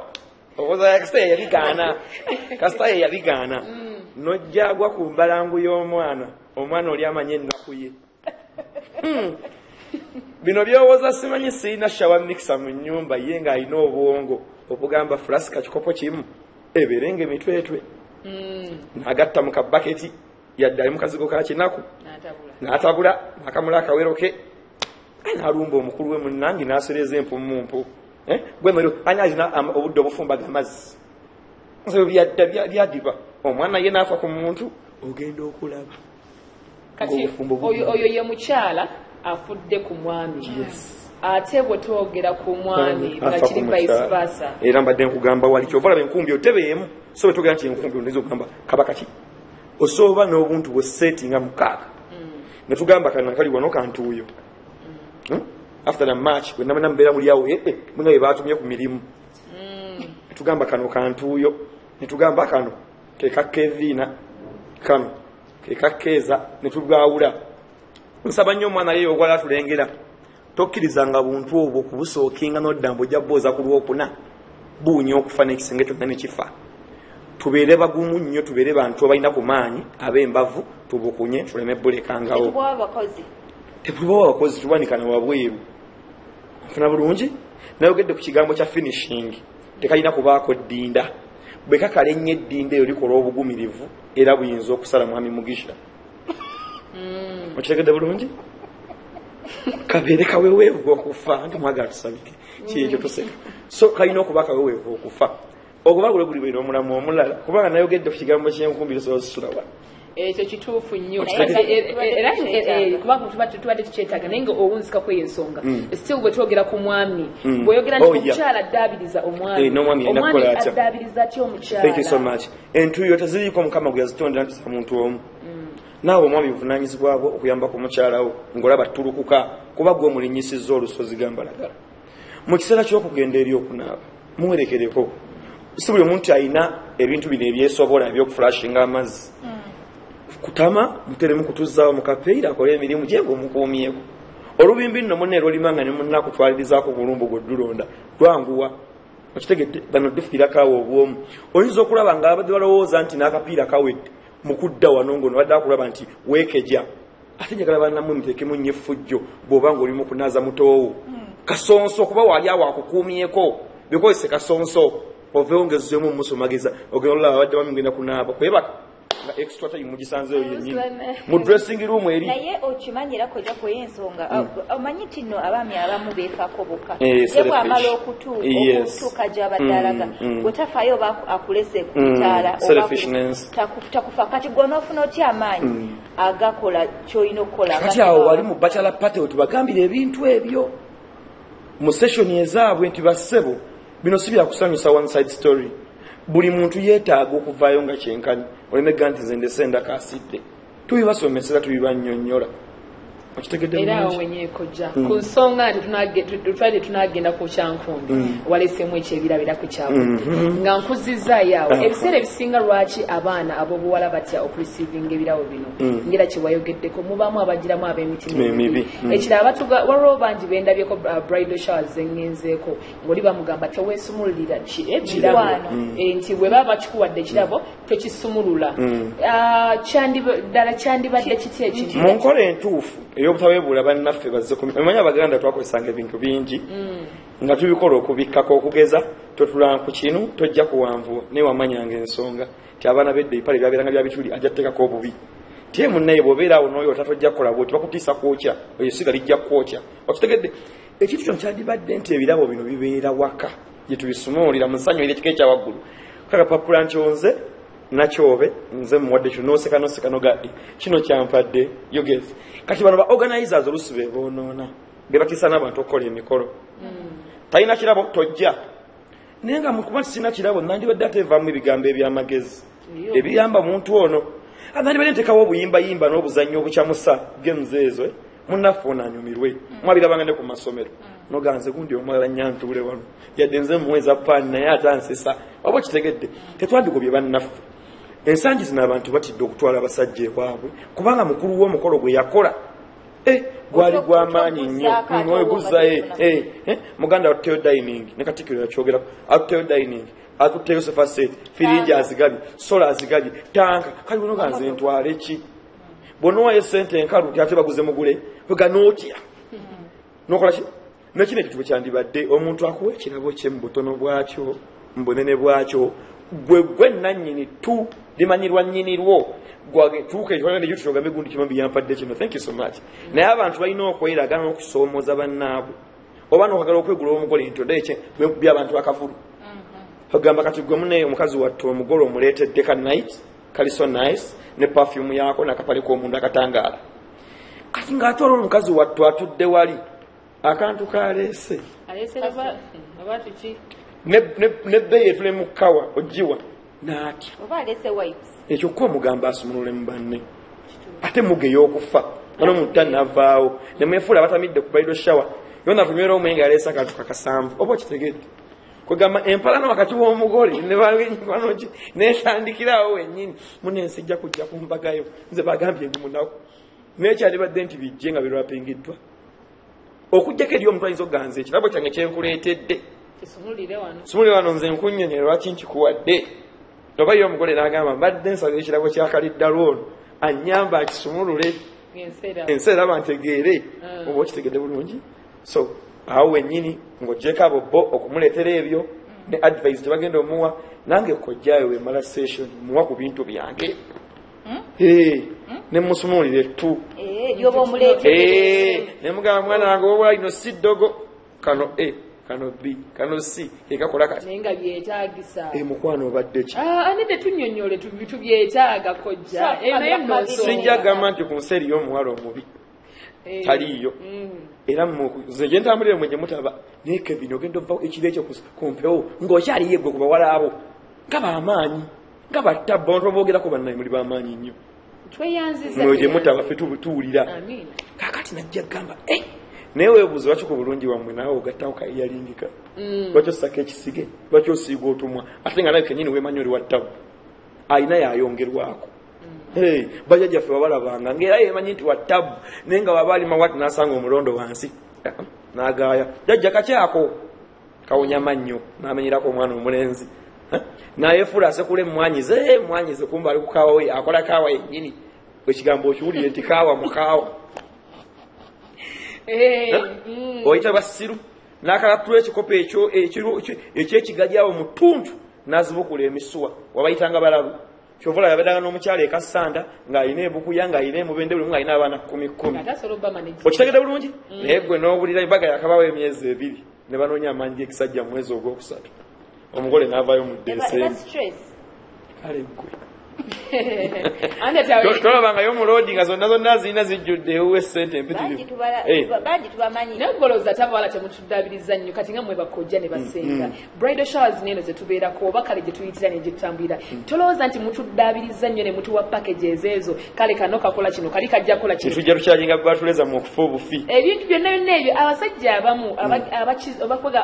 okoza kasita yabigaana nojja agwa ku mbalangu y'omwana omwana oli amanye ennaku ye bino byowooza simanyi sirina shawa mikisa mu nnyumba ye ng'alina obwongo okugamba fulasika kikopo kimu ebeerenga emitwetwe n'agatta mu kabaketi yadde ali mu kazigo ka kinaku n'atabula akamula akawero ke n'alumba omukulu we munnange n'asereza empumumpu gwemero ani alina obudde obufumbaga amazzi nso byadiba omwana ye n'afa ku muntu ogenda okulaba kati oyo ye mukyala afudde ku mwami ate bwe twogera ku mwami nga kiri vice versa era mbadde nkugamba wali kyova olaba enkumbi otebeemu so bwe twogera nti enkumbi ondiza okugamba kabaka ki osooba n'obuntu bwe settinga mukaaga ne tugamba kana kali wano kantuuyo after the match bwe namana mbeera muli awo mwenga bye baatumye ku mirimu ne tugamba kano kantuuyo ne tugamba kano ke kakkeeviina kano ke kakkeeza ne tugawula nsaba nnyo omwana yeyo ogwala atulengera tokkirizanga buntu obwo kubusookinga n'odda ojja bbooza ku lwokuna buunya okufa n'ekisenge kyonna ne kifa tubeere bagumu nnyo tubeere bantu abalina ku maanyi ab'embavu tubukunye tuleme bullekangawo tetubawo abakozi tubanikana wabweru nfuna bulungi nayogedde ku kigambo kya finishing tekalina kubaako ddinda bwe kakala ennyo eddinda eyo likola obugumirivu era buyinza okusala mwami mugisha okitegedde bulungi kabeere kaweweevu okufa nti mwagala tusabike kiyekyo tuseka so kalina okuba kaweweevu okufa okuba gule buli bwino omulamu omulala kubanga nayogedde ku kigambo ky'enkumbi lisobola zisulawa ekyo kituufu nnyo era kubanga tubadde tukyetaaga naye nga owunzika kweyo ensonga still bwe twogera ku mwami bweoyogera nti omukyala addaabiriza omwami addaabiriza atya omukyala thank you so much entuuyo teziriiko mukama gwe yazitondera nti za muntu omu naawe omwami buvunaanyizibwa bwo okuyamba ku mukyalawo ng'olaba ttulukuka kuba gwe omulinnyisizza olusozi gambalagala mu kiseera ky'okugenda eri okunaaba muwerekereko si buli omuntu alina ebintu bino ebyesobola ebyokuflashinga amazzi kutama muteremu kutuzaawo mukapeera akole emirimu gye ng'omukuumyeko olubimbi nno munne lwolimanga ne munnakutwalirizaako bulumbu gweddulonda lwanguwa okitegedde bano dufiirakaawo obwomu oyinza okulaba nga abadde balowooza nti n'akapiira kawedde mukudda wano ngono badde akulaba nti weekeja ate njagala bannamwe muteekemu nnyo effujjo bw'oba ng'oli mu kunaaza mutoowo kasonso kuba wali awo akukuumyeko bikozese kasonso oveewo ngezzeemu omusomageza ogenda olaba badde bamugenda kunaaba kwebaka nga extra time mugisanzeeyo yennyini mu dressing room eri naye okimanyira kojja kweyo ensonga omanyi nti nno abaami abamu beefaako bokka ye bw'amala okutuuka gy'abadde alaga bwe tafaayo oba akulese ku bitaala takufa kati gwonoofuna otya amaanyi agakola ky'olina okukola kati awo wali mu bachelor party wetubagambira ebintu ebyo mu sessioni ezaabwe nti bassebo bino si byakusanyusa one side story buli muntu yeetaaga okuvaayo nga kyenkani olemega nti nze ndese ndakaasidde tubibasomesera tubibannyonnyola okitegedde era awo wenyeekojja ku nsonga nti tunagenda ku kyankumbi waleseemu ekyebirabirako kyabwe nga nkuzizaayo awo ebiseera ebisinga lwaki abaana ab'obuwala batya okurisiivinga ebirawo bino ngera kyewayogeddeko mubaamu abagiramu ab'emitima emibi ekirala waliwo bangi bendabyeko bridal showers zengenzeeko ng'oli bamugamba teweesumululira ekirabo nti bwe baba bakikuwadde ekirabo tokisumulula ddala kyandibadde kiti ekintu mu nkola entuufu ey'obutaweebuula bannaffe bazze omanyi abaganda twakozesanga ebintu bingi nga tubikola okubikkako okugeza totula ku kinu tojja kuwanvuwa naye wamanyanga ensonga ti abaana bedde ipale byabeeranga bya bituli ajja tteekako obubi timu naye bw'obeera awo n'oyo otatojja kukola bwoti bakutiisa kwokya eyo siga lijja kwokya okitegedde ekintu kino kyandibadde nti ebirabo bino bibeera waka gye tubisumuulira mu nsanyu ekika ekyawaggulu kakapapula nkyonze nakyobe nze muwadde kino noseka nogaddi kino kyampadde yogezi kati bano ba organizers olusi be boonoona be batiisa n'abantu okukola emikolo talina kirabo tojja naye nga mukuba tisina kirabo nandibadde atevaamu ebigambo ebyamagezi ebiyamba muntu ono nandibadde ntekawo obuyimbayimba n'obuzannyo obukyamusa games ezo munnaffe onanyumirwe mwabirabanga ne ku masomero noganze gundi omulala nyantuule wano yadde nze muweza paani naye atansesa oba kitegedde tetwandigobye bannaffe ensangi zino abantu batidde okutwala abasajja ewaabwe kubanga mukulu w'omukolo gwe yakola gwali gw'amaanyi nnyo oguza muganda atutteyo dining ne Katikkiro yakyogerako atutteyo dining atutteyo sofa set firiji azigabye sola azigabye tanka kali bunoganze ntwale ki bonowayo sente enkalu nti ate baguze mugule wega nootya nokola ki nekino ekitubu kyandibadde omuntu akuwa ekirabo kye mu butono bwakyo mu bunene bwakyo gwe nannyini tu limanyirwa nnyinirwo tuuka ekifaananyi nekyo tutogambe gundi kimu biyampadde kino thank you so much naye abantu balina okweraga n'okusoomooza bannaabwe oba n'okwagala okwegula omugole nti oddaye by'abantu bakavulu ogamba kati gwe muneyo omukazi watte omugole omuleetedde ka night kali so nice ne perfume yako nakapale k'omundu akatangaala kati ng'ate olwo omukazi watte atudde wali akantu kaleese nebbeeyi etule mu kawa ogiwa n'atya ekyo ko omugamba asumulule mu banne ate muge y'okufa ano omuntu anavaawo nemwefuula abatamidde ku baido shawa yona kunywera omwenge aleese akantu kakasanvu oba okitegedde kwegamba empalano wakati w'omugole netandikirawo wennyini munensi ejja kujja ku mbagayo nze bagambye ndi munaku nekyalibadde nti bijje nga birwapingiddwa okujjako eri omuntu ayinza okuganza ekirabo kyange kyenkuleetedde sumulire wano nze nkunnyonnyera lwaki nkikuwadde oba yo omugole n'agamba mbadde nsaba ekirabo kyakaliddalo ono annyamba akisumulule ensi era bantegeere oba okitegedde bulungi so awo wennyini ng'oggyeko abo bo okumuleetera ebyo ne advice tebagenda omuwa nange kojjaayo wemala session muwa ku bintu byange ne musumuulire tu ne mugamba mwana wange oba ino si ddogo kano kano B kano C ekakola kati nenga byetaagisa mukwano obadde ki anide tunnyonnyole tubitu byetaaga kojja naye mmaso sijja gamba nti ku nseri y'omuwala omubi taliyo era nze gye ntambulire mwe gye mutaba naye Kevin ogenda ovao ekiro ekyo kumpewo ng'okyali yegwe ku bawala abo nga bamaanyi nga battabba abantu aboogerako bannaye muli bamaanyi nnyo tweyanziza mwe gye mutaba ffe tuwulira kaakati najja gamba naye weebuuze lwaki ku bulungi wammwe naawe ogattawo kayiyalingika lwaki osaka ekisige lwaki osiiga otumwa ate nga nawe kenyini weemanyi oli wa ttabu alina yayongerwako bajjajjaffe babalabanga ngaera yemanyi nti wa ttabu naye nga waba ali mawati n'asanga omulondo wansi n'agaaya jajja kakyako kawonya mannyo n'amenyerako omwana omulenzi nayefuula asekula mwanyize kumba ali ku kaawa we akola kaawa yennyini ekigambo okiwulire nti kaawa mu kaawa oyita basiru n'akalatula ekikopo ekyo ekyekigajyawo mu ttuntu n'azibukula emisuwa wabayitanga balalu kyovola yabedanga n'omukyalo ekasanda ng'alina ebukuya ng'alina emubende buli ng'alina abaana 10 okitegedde bulungi naye gwe n'owulira embaga yakabawo emyezi 2 ne banoonya amaanyi g'ekisajja mu mwezi ogwokusatu omugole n'avaayo mu Desemba kale gwe tolabanga y'omulodi nga zonna zirina zijjudde ewuwe ssente empitirivu negoloza tavala temutuddaabiriza nnyo kati nga mwe bakojja ne basenga bridal showers neeno zetubeerako oba kale gye tuyitira ne gye tutambulira tolowooza nti mutuddaabiriza nnyo ne mutuwa packages ezo kale kano kakola kino kali kajja kukola kino tujja tukyajinga batuleza mu okufa obufi ebintu byonna byonna ebyo abasajja abamu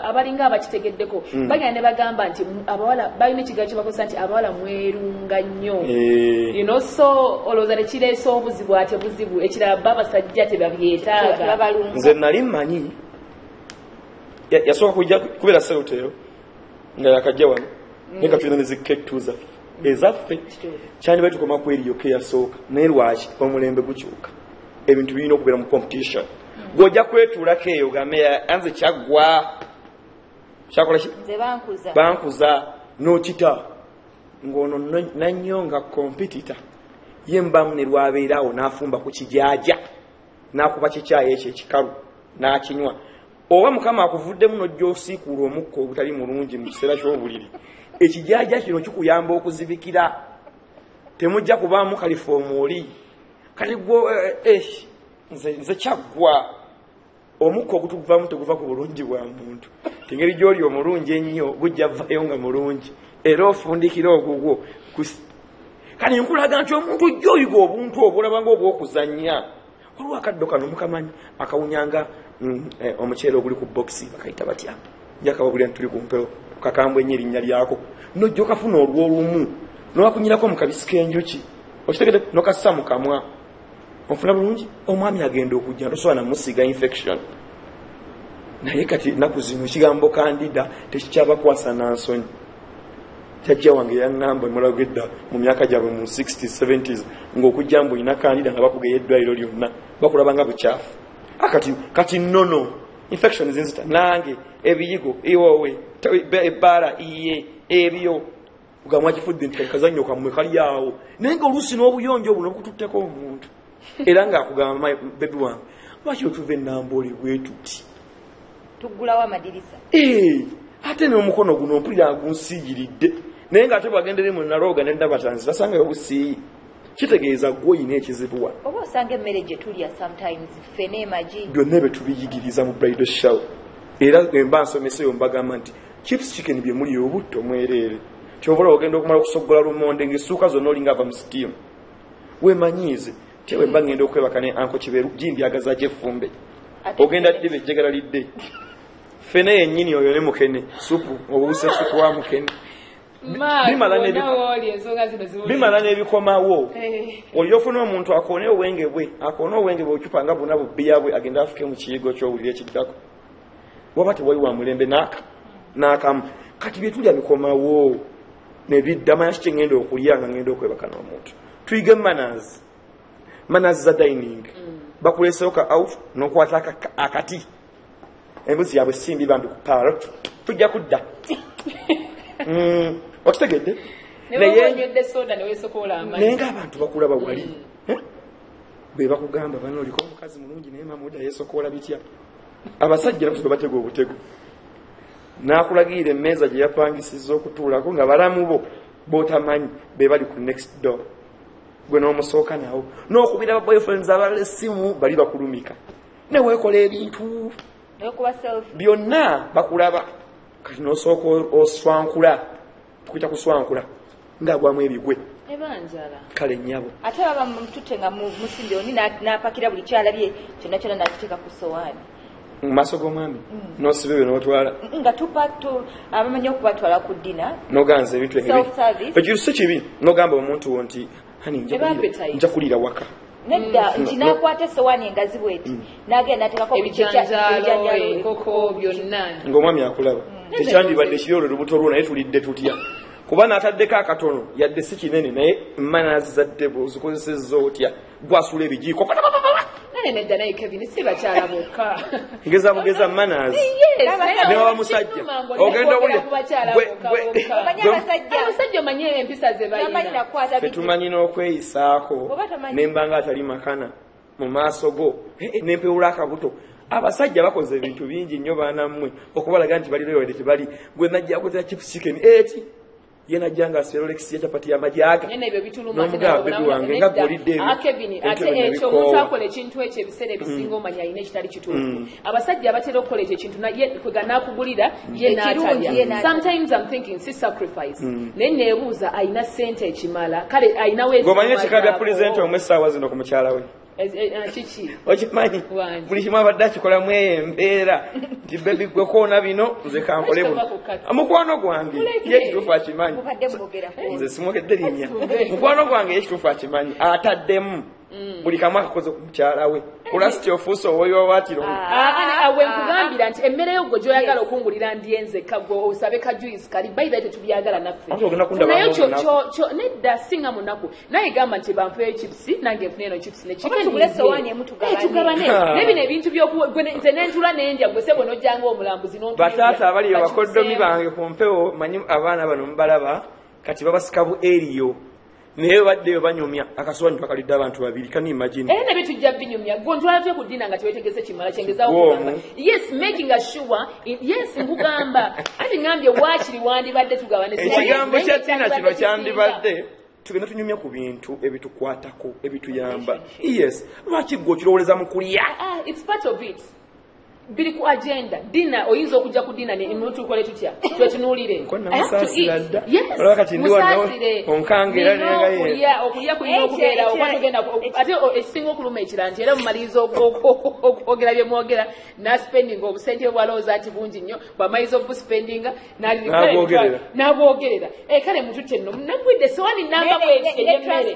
abalinga abakitegeddeko bagenda ne bagamba nti abawala balina ekigambo kye bakozesa nti abawala mwerunga nnyo you know so olowooza nekireese obuzibu ate buzibu ekirala babasajja tebabyetaaga nze nali mmanyi yasooka kujja kubeera serotero nga yakajja wano naye katulina nezikettu zaffe ezaffe kyandi bali tukoma ku eriyo ke yasooka naye lwaki omulembe gukyuka ebintu birina okubeera mu competition gw'ojja kwetuulako eyo gambe anze kyaggwa kyakola ki bankuza n'okita ng'ono nannyo nga kompitita ye mbamu ne lwabeerawo n'afumba ku kijaaja n'akuba kikyayi ekyo ekikalu n'akinywa oba mukama akuvuddemu n'ojja osiikuula omukka obutali mulungi mu kiseera ky'obuliri ekijaaja kino kikuyamba okuzibikira temujja kubaamu kalifoomu oli kati gwe nze kyaggwa omukka ogutuguvaamu teguva ku bulungi bwa muntu engeri gy'oli omulungi ennyo gujja vvayo nga mulungi era ofundikira ogugwo kati nkulaga nti omuntu ojja oyiga obuntu obulaba ng'obwokuzannya waliwo akaddo kano mukamanyi akawunyanga omuceere oguli ku bokisi bakayita batya njakawabulira nti tuli ku mpewo kakambwe ennyo erinnya lyako nojja okafuna olw'olumu nowakunyirako mu kabisi k'enjuki okitegede nokassa mu kamwa ofuna bulungi omwami agenda okujja tosobola namusiga infection naye kati naku zino ekigambo kandida tekikyabakwasa nansonyi jajja wange yaŋŋamba emulago edda mu myaka gyabwe mu 60s 70s ng'okujja mbu olina kandida nga bakugeya eddwaliro lyonna bakulaba nga bukyafu kati nono infection zinzita nange ebiyigo iwowe ebbaala iye ebyo ugamwa kifudde nti kazannyo kammwe kali awo naye ng'oluusi n'obuyonjo buno bukututteko omuntu era ng'akugamba bebi wange lwaki otuva ennamboole bwetuti tuggulawo amadirisa ate n'omukono guno mpulira gunsiiyiridde naye ng'ate bwagendere mu nalooga nendabatanzi basangayo obusiiyi kitegeeza gwe oyina ekizibu wa oba osanga emmere gye tulya sometimes ffene emagi byonna ebyo tubiyigiriza mu bridal shower era emba nsomeseyo mbagamba nti chips chicken bye muli obutto mwereere kyobola ogenda okumala okusoggola lumonde ng'essuuka zonna olinga ava mu sitiimu weemanyiize tewe mba ngenda okwebaka ne anko kibeeru gindyagaza gy'effumbe ogenda ddiba ejjagala lidde ffene yennyini oyo ne mukene supu obuse supu wa mukene bimala n'ebikomawo oli ofuna omuntu akoone obwenge bwe ocupa nga buna bubbiya bwe agenda afuke mu kiyigo ky'owulira ekiddako waba tewali wa mulembe n'akamu kati bye tulya bikomawo ne bidda manya kiki ngenda okulya nga ngenda okwebaka n'omuntu tuyige manners za dining bakulesewo ka out n'okwata akati embuzi yabwe simbi bambi ku paalo tujja kudda okitegedde naye ng'abantu bakulaba wali be bakugamba bano oliko omukazi mulungi naye mamuda yeesokoola bitya abasajja nakusiba batega obutego n'akulagirira emmeeza gye yapangisizza okutuulako nga balamu bo botamanyi be bali ku next door gwe n'omusooka nawo n'okubira ba boyfriends abala essimu bali bakulumika neweekola ebintu byonna bakulaba kati n'osooka oswankula tukuyita kuswankula ng'agwamu ebigwe kale nnyabo ate baba mututte nga musinde oni n'apakira buli kyalabye kyonna kyonna n'akiteeka ku sowaani mu maaso g'omwami n'osiba ebyo n'otwala nga abamanyi okubatwala ku ddina n'oganza ebintu ekyo si kibi n'ogamba omuntu wo nti hani nja kuliira waka nedda nti n'akwata esowaani engazi bweti n'agenda n'ateekako ebijanjalo byonna ng'omwami akulaba tekyandibadde kiri olwo lubuto lwo naye tulidde tutya kuba n'ataddeko akatono yadde si kinene naye manners zadde bw'ozikozesezza otya gwasula ebijiiko nedda naye Kevin si bakyala bokka ngeza bugeza manners ne baba musajja ogenda abasajja omanyi empisa ze balina tetumanyi n'okweyisaako nemba nga atali makana mu maaso go nempewula akabuto abasajja bakoze ebintu bingi nnyo baana mmwe okubalaga nti bali lwewede tebali gwe najja akozesa chips chicken eti ye najja nga aserolekisi yachapati y'amajaga n'omugaba bebi wange nga gwolidde ekyo omuntu akola ekintu ekyo ebiseera ebisinga omanya alina ekitali kituufu abasajja abatera okukola ekyo ekintu naakugulira ye n'atalya sometimes I'm thinking si sacrifice naye neebuuza alina ssente ekimala kale alinawo ng'omanyi ekika bya pulezidenti omwe essaawa zino ku mukyala we okimanyi buli kimu abadde akikolamu eyo embeera nti bebi gwe koona bino nze kankole buno mukwano gwange ye ekituufu akimanyi nze simwogedde linnya mukwano gwange ye ekituufu akimanyi ataddemu buli kamu akakoze ku mukyala we olasiti ofuuse owoyowaatiro awe nkugambira nti emmere yo gwe gyoyagala okungulira ndiyenzeka gwe osabe kajuisi kali bayibali tetubyagala naffe naye nedda singa munaku naye gamba nti banfeyo chipusi nange nfune eno chipusi nekitugabane naye bino ebintu nze nentula nendya gwe sebo nojjanga omulambuzi bataata abaliyo bakoddomi bange ku mpewo manyi abaana bano mubalaba kati babasika bu eriyo naye baddeyo banyumya akasobanyi twakalidde abantu babiri kani imagine ne bitujja binyumya gonjwala twe kudina nga tewetegese kimala kyengezawo kugamba yes making sure yes nkugamba ati ngambye wakiri wandibadde tugabane ekigambo kya tina kino kyandibadde tugenda tunyumya ku bintu ebitukwatako ebituyamba yes lwaki gwe okirowoleza mu kulya it's part of it biri ku agenda dina oyinza okujja ku dina tukole tutya twetunuulire kati ndi wano onkangera okulya kulina okubeera okwatugenda ate ekisinga okuluma ekiranja era mumaliriza okwogera bye mwogera naspending obusente bwalowooza ati bungi nnyo bwamaiza obuspendinga n'abwogerera kale mututte nno nagwidde sewani namba bweyemmere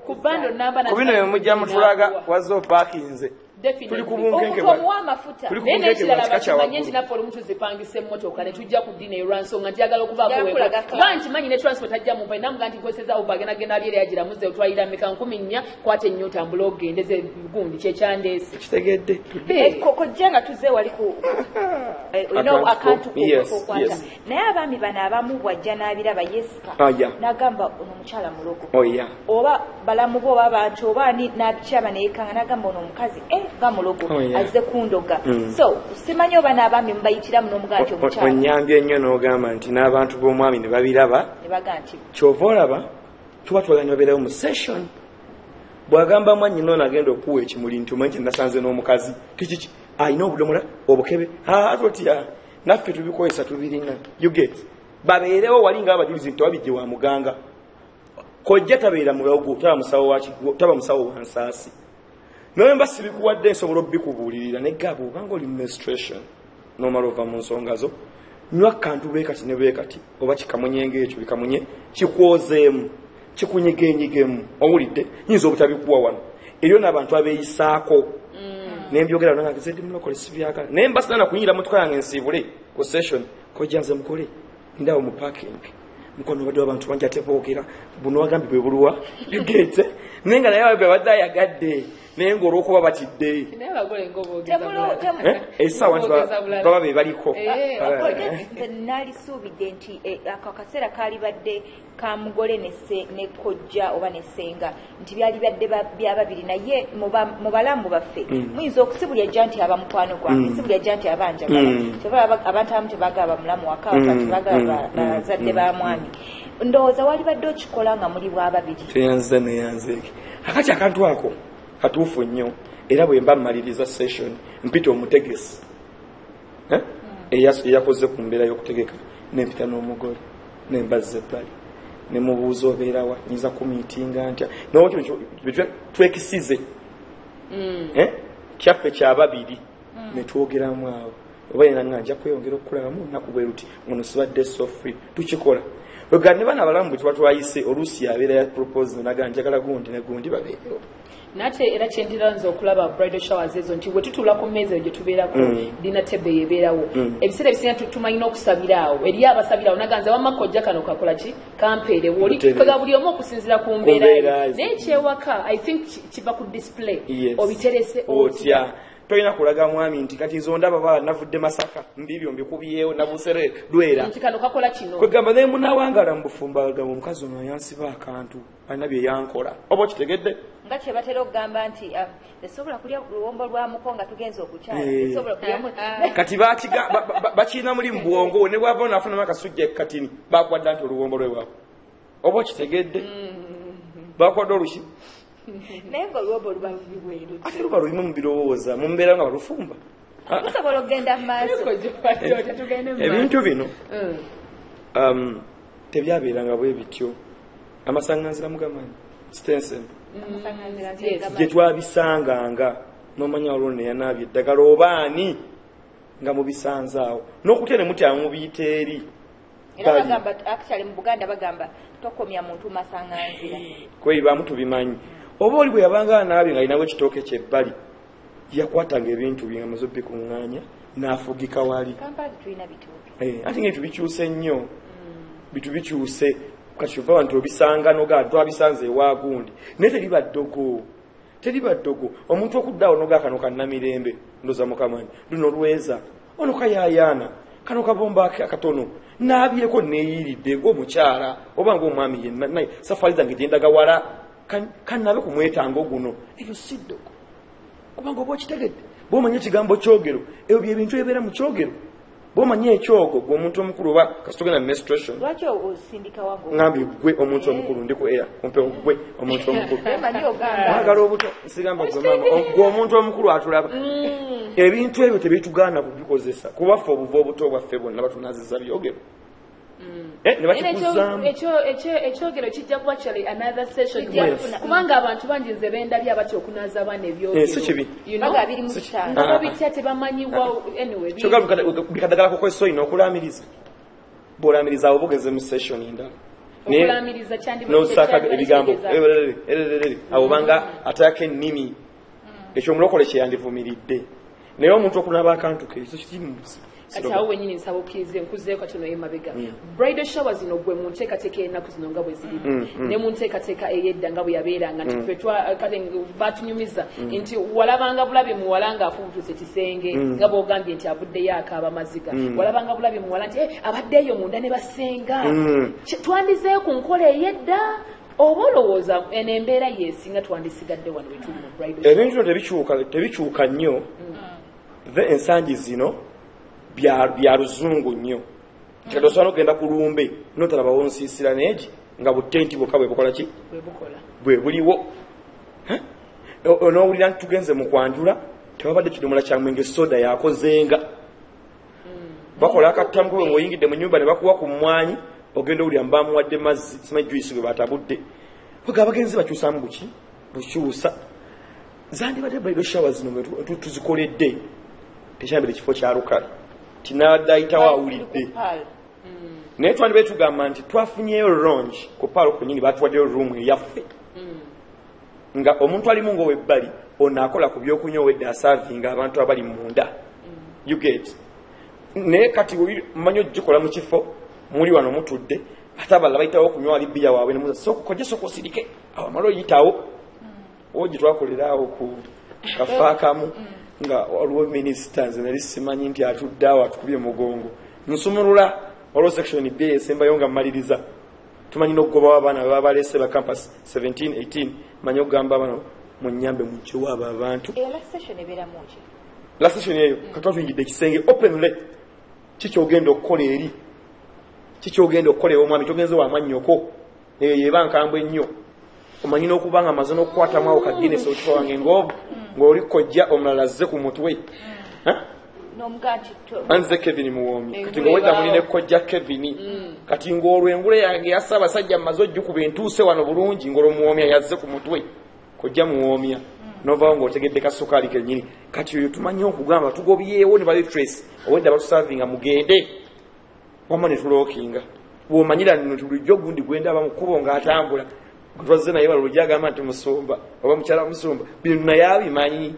ku bando namba ku bino bemujja mutulaga wazzo parkinze tuli kubunkenke nekirala nti naffe olumu tuzipangisa emmotoka ne tujja ku ddiina olwansonga njagala okubakuba nkimanyi ne transport ajja mumpa namuga nti nkozeseza uba agendagenda ali era yagiramuze otwalira mmeka 14 kwata ennyo otambula ogendeze gundi kyekyandeese kitegedde kojja nga tuzze wali ku akantu kokwata naye abaami bano abamu bwajja n'abiraba yesika n'agamba ono omukyala mulogo oba balamu bo oba abantu oba n'abikyaba neyekanga n'agamba ono omukazi nga mulogo azze kundoga so simanyi oba n'abaami mubayitiramu n'omugaa nti omukyala onyambye ennyo n'ogamba nti n'abantu b'omwami ne babiraba ne baga nti kyova olaba tuba twaganyobeerayo mu session bw'agamba mwannyina ono agenda okuwa ekimuli nti omanyi kyenasanze n'omukazi kikiki alina obudomola obukebe totya naffe tubikozesa tubirina uget babeerewo wali nga abajulizi nti tewabijje wa muganga kojja tabeera mulogo taba musawo wansaasi naye mba sibikuwadde nsobola obikubuulirira negaba obanga oli menstruation nomala ova mu nsonga zo nywa kantu beekati ne beekati oba kikamunyenga ekyo bikamunye kikwozeemu kikunyigenyigemu owulidde nyinza obutabikuwa wano eriyo n'abantu abeeyisaako nembyogera nanga kizedi mulokole sibyagala naye mbasana na kunyira motoka yange nsibule ku session kojja nze mukole ndawo mu parking mukono badde abantu banja teboogera buno wagambi bwe bulwa yugete nenga naye abe badda yagadde naye ngoro okuba batidde esawa baba be baliko nali suubidde nti akaseera kaali badde ka mugole ne kojja oba nesenga nti byali badde byababiri naye mu balamu baffe muyinza okusibulya jja nti aba mukwano gwange sibulya jja nti abanjagala abantu abamu tebagaba mulamu waka tebagaba bazadde ba mwami ndowooza wali badde okikola nga muli bwababiri teyanziza neyanzeeki akati akantu ako katuufu nnyo era bwe mba mmaliriza session mpita omutegesi eyakoze ku mbeera y'okutegeka nempita n'omugole nembazza ebbali nemubuuza obeerawa nyinza kumiitinga ntya twekisize kyaffe kyababiri netwogeramu awo oba yenanga nja kweyongera okukulabamu olunaku bwe luti ono sibadde so free tukikola wegala ne bana abalamu bwe tuba twayise oluusi yabeera ya propose naga njagala gundi ne gundi babeerewo nate era kyendiranza okulaba bridal showers ezo nti bwe tutula ku mmeeza gye tubeerako dina tebe yebeerawo ebiseera ebisinga tumalina okusabiraawo eri abasabiraawo naganza wamakojja kano kakola ki kampeerewo oli kwega buli omu okusinziira ku mbeera naye kyewaka I think kiva ku display obiterese otya toyina kulaga mwami nti kati nzondaba baba navudde Masaka mbibyo mbikubiyewo nabusere lwera nti kano kakola kino kwegamba naye munawangala mbufumba gamba omukazi ono yansiba akantu alina bye yankola oba kitegedde nga kye batera okugamba nti esobola kulya luwombo lwa mukonga tugenza okukyala esobola kulya kati bakirina muli mu bwongo ne bwava nafunamu akasujja ekatini bakwadda nti oluwombo lwewabo oba kitegedde bakwadde oluki naye nga oluwombo luba lubibweru ate luba lulimu mu birowooza mu mbeera nga balufumba musobola okgenda mu maaso ebintu bino tebyabeeranga bwe bityo amasaŋŋanzira mugamanyi sitensen gye twabisanganga n'omanya olwo neyanaabye eddagala obaani nga mubisanze awo n'okutya ne mutya mubiyita eri era bagamba actually mu Buganda bagamba tokomya muntu masaŋŋanzira kweyibamu tubimanyi oba oli bwe yabanga anaabye nga alinawo ekitooke kyebbali yakwatanga ebintu bye nga maze bikuŋŋaanya n'afugika wali ate nga tubikyuse nnyo bitubikyuse kati ova nti obisanga noga twabisanze ewagundi naye teriba ddogo omuntu okuddaawo noga kano kannamirembe ndoza mukamanyi luno lweza ono kayayaana kano kabomba akatono nabyeko neeyiridde ng'omukyala oba ng'omwami yenna naye safari zange gyendaga wala kannabe ku mwetango guno ebyo siddoko kubanga oba okitegedde bw'omanya ekigambo kyogero ebyo byebintu ebibeera mu kyogero bw'omanya ekyogo gwe omuntu omukulu oba kasitogenda menstruation lwaki osindika wange ngambye gwe omuntu omukulu ndi ku era kumpe gwe omuntu omukulu mwagala obuto nsigamba gwe mama gwe omuntu omukulu atulaba ebintu ebyo tebitugaana kubikozesa kuba ffe obuva obuto bwaffe bonna batunaziza byogero ekyogero kijja kuba kyali another session kubanga abantu bangi nze bendabye abatya okunaza abaana ebyogero bitya tebamanyiwa bikadagala kukozesa olina okulamiriza bw'olamiriza abo bogeze mu session endala nosaka ebigambo abo banga atako ennimi ekyo omulokole kyeyandivumiridde naye omuntu okunaba akantu ke ekyo kirimusi ati awo wenyini nsaba okkirize nkuzeeko katono emabega bridal shower zino gwe mu nteekateeka ennaku zino nga bwe ziri ne mu nteekateeka ey'edda nga bwe yabeeranga nti ffe batunyumiza nti walabanga bulabe muwala ng'afubutuuse kisenge nga bw'ogambye nti avuddeyo akaaba maziga walabanga bulabe muwala nti abadde eyo munda ne basenga twandizeeyo ku nkola ey'edda oba olowooza eno embeera yeesinga twandisigadde wano we tuli mu bridal shower ebintu tebikyuka nnyo ensangi zino bya luzungu nnyo kati osobola okugenda ku lumbe notalabawo nsiisira neegi nga butenti bwokka bwe bukola ki bwe buliwo n'owulira nti tugenze mu kwanjula tewabadde kidomola kya mwenge soda yakozenga bakola akattamuko bwe ng'oyingidde mu nnyumba ne bakuwa ku mmwanyi ogenda owulira mbamuwadde mazzi simanyi juisi bwe batabudde oga abagenzi bakyusamu buki bukyusa zandibadde bridal shower zino tuzikoledde tekyambere kifo kya lukale tinadayitawo awulidde naye twandibe tugamba nti twafunyeyo ronge ku paalo kunyini batuwaddeyo ruumu eyaffe nga omuntu alimu ng'owebbali onaakola ku byokunywa owedde asaavinga abantu abali munda you get naye kati mmanyi ogikola mu kifo muli wano mutudde ate abalala bayitawo okunywa wali bbiya waabwe nemukoje soko osirike awo amala oyitawo ogi twakoleraawo ku kafaakamu nga waliwo minisita nze nali simanyi nti atudde awo atukubye mugongo nsumulula olwo section b esembayo nga mmaliriza tumanyi n'okugobawo abaana baba baleese ba campus 17-18 manyi okugamba abana munyambe mukyewo abo abantu la session eyo katwatuyingidde ekisenge openly kikyogenda okukola eri kikyogenda okukola omwami togenze wamwannyoko eyo eba nkambwe ennyo omanyi n'okuba nga amaze n'okukwatamu awo kaginesi okifa wange ng'oli kojja omulala azze ku mutwe anze Kevin muwoomi kati ng'owedda muli ne kojja Kevin kati ng'olwo engule yange yassa abasajja mmaze ojjukuba entuuse wano bulungi ng'olwo muwoomya yazze ku mutwe kojja muwoomya novaawo ng'otegedde kasukaali kennyini kati oyo tumanyi okugamba tugobyewo ne balitrace owedda batusavinga mugende wamma ne tulookinga bw'omanyira nno tulijjo gundi gwendaba mu kkubo ng'atambula twazze naye balolojja agamba nti musumba oba mukyala musumba bino naye abimanyi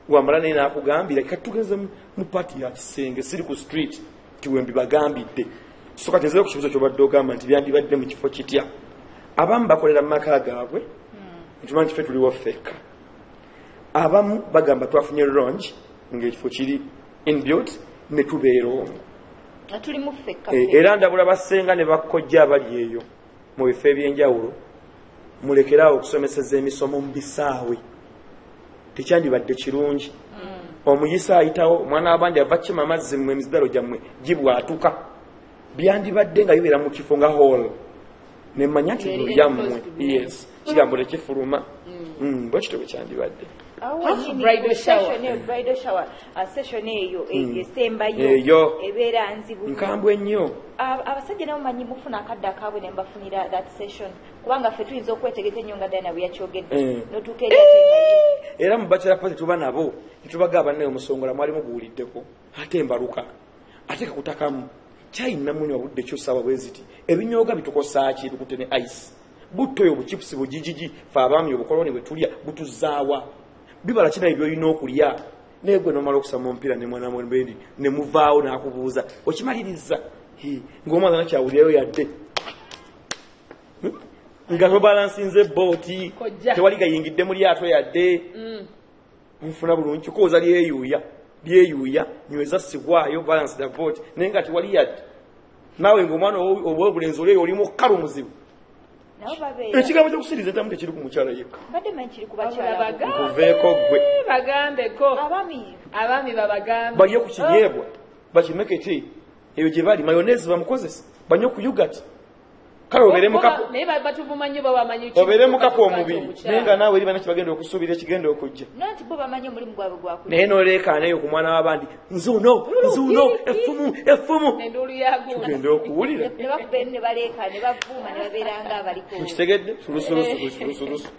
wamala naye naakugambira kati tugenze mu paati ya kisenge siri ku street tiwembi bagambidde so kati nzire ku kibuzo kyobadde ogamba nti byandibadde mu kifo kitya abamu bakolera mu maka gaabwe ntumanyi kife tuliwo ffekka abamu bagamba twafunye ronge ng'ekifo kiri inbuilt ne tubeera omwo era ndabula basenga ne bakkojja abali eyo mu bifo ebyenjawulo mulekerawo okusomeseza emisomo mu bisaawe tekyandibadde kirungi omuyisa ayitawo omwana w'abandi ava kima amazzi mmwe emizibalo gyammwe gibwatuka byandibadde nga bibeera mu kifo nga hall nemmanya nti lulyammwe yes kigambo tekifuluma bwekito bwe kyandibadde bridal shower session eyo esembayo ebeera nzibu nkambwe nnyo abasajja nabo manyi mufuna akadde akaabwe ne mbafuna that session kubanga ffe tuyinza okwetegeka ennyo nga ddala bwe yakyogedde notuuka eri atembayo era mu bachelor party tuba nabo netubagamba naye omusongola mwali muguwuliddeko ate mbaluka ate kakutakamu kyayina munywa budde kyosaawa bwe ziti ebinyooga bitukosaaki bikute ne ice butto oyo buchipusi bugigigi fe abaami obukoloni bwe tulya butuzaawa bibala kina ebyoyina okulya naye gwe nomala okusama omupiira ne mwana mwendi ne muvaawo n'akubuuza okimaliriza ng'omwana nakyawulirayo yadde nga tobalansinze booti tewali gayingidde mu lyato yadde nfuna bulungi kikoza lyeyuuya byeyuya nyweza sibwayo balance the vote naye nga tewali yadde naawe ng'omwana ow'obulenzi oli oli mukalu muzibu ekigambo ky'okusiriza entamu tekiri ku mukyala yekka nkuveeko ggwe bagambeko abaami babagambe balye ku kinyeebwa bakimeketi eyo gye bali mayonezi bamukozesa banywe ku yugati kale obeere mukako omubiri naye nga naawe eri bana kibagenda okusuubira ekigenda okujja naye n'oleekaanayo ku mwana w'abandi nzuuno effumu tugenda okuwulira mukitegedde sulusulusu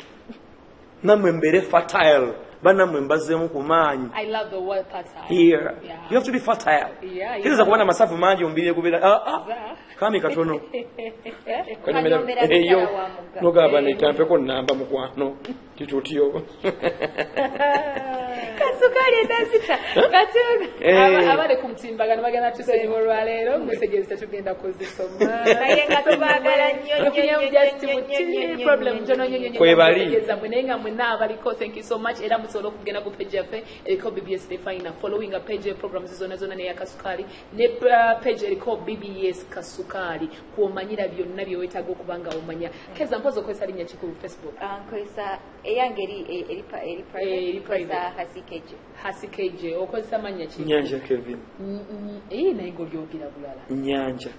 nammwe mbeere fertile banammwe mbazeemu ku maanyi here you have to be fertile kiriza kuba n'amasavu mangi omubiri egubeera kami katono eyo nogamba netampeko namba mukwano titutyo kasukali endazita abali ku mutimbagano bagenda tusonyiwa olwaleero musejezita tugenda kuzisoma naye nga tubaagala naye nga mwenna abaliko thank you so much era musobola okugenda ku page yaffe eriko BBS Defina following a page programs zona zona neya Kasukali ne page eriko BBS Kasukali kuomanyira byonna byewetaaga okubanga omanya keza mpozo okozesa linnya ki ku Facebook nkozesa eyange eri private hasikeje okozesa manya ki Nyanja Kevin naye ng'olyogira bulala Nyanja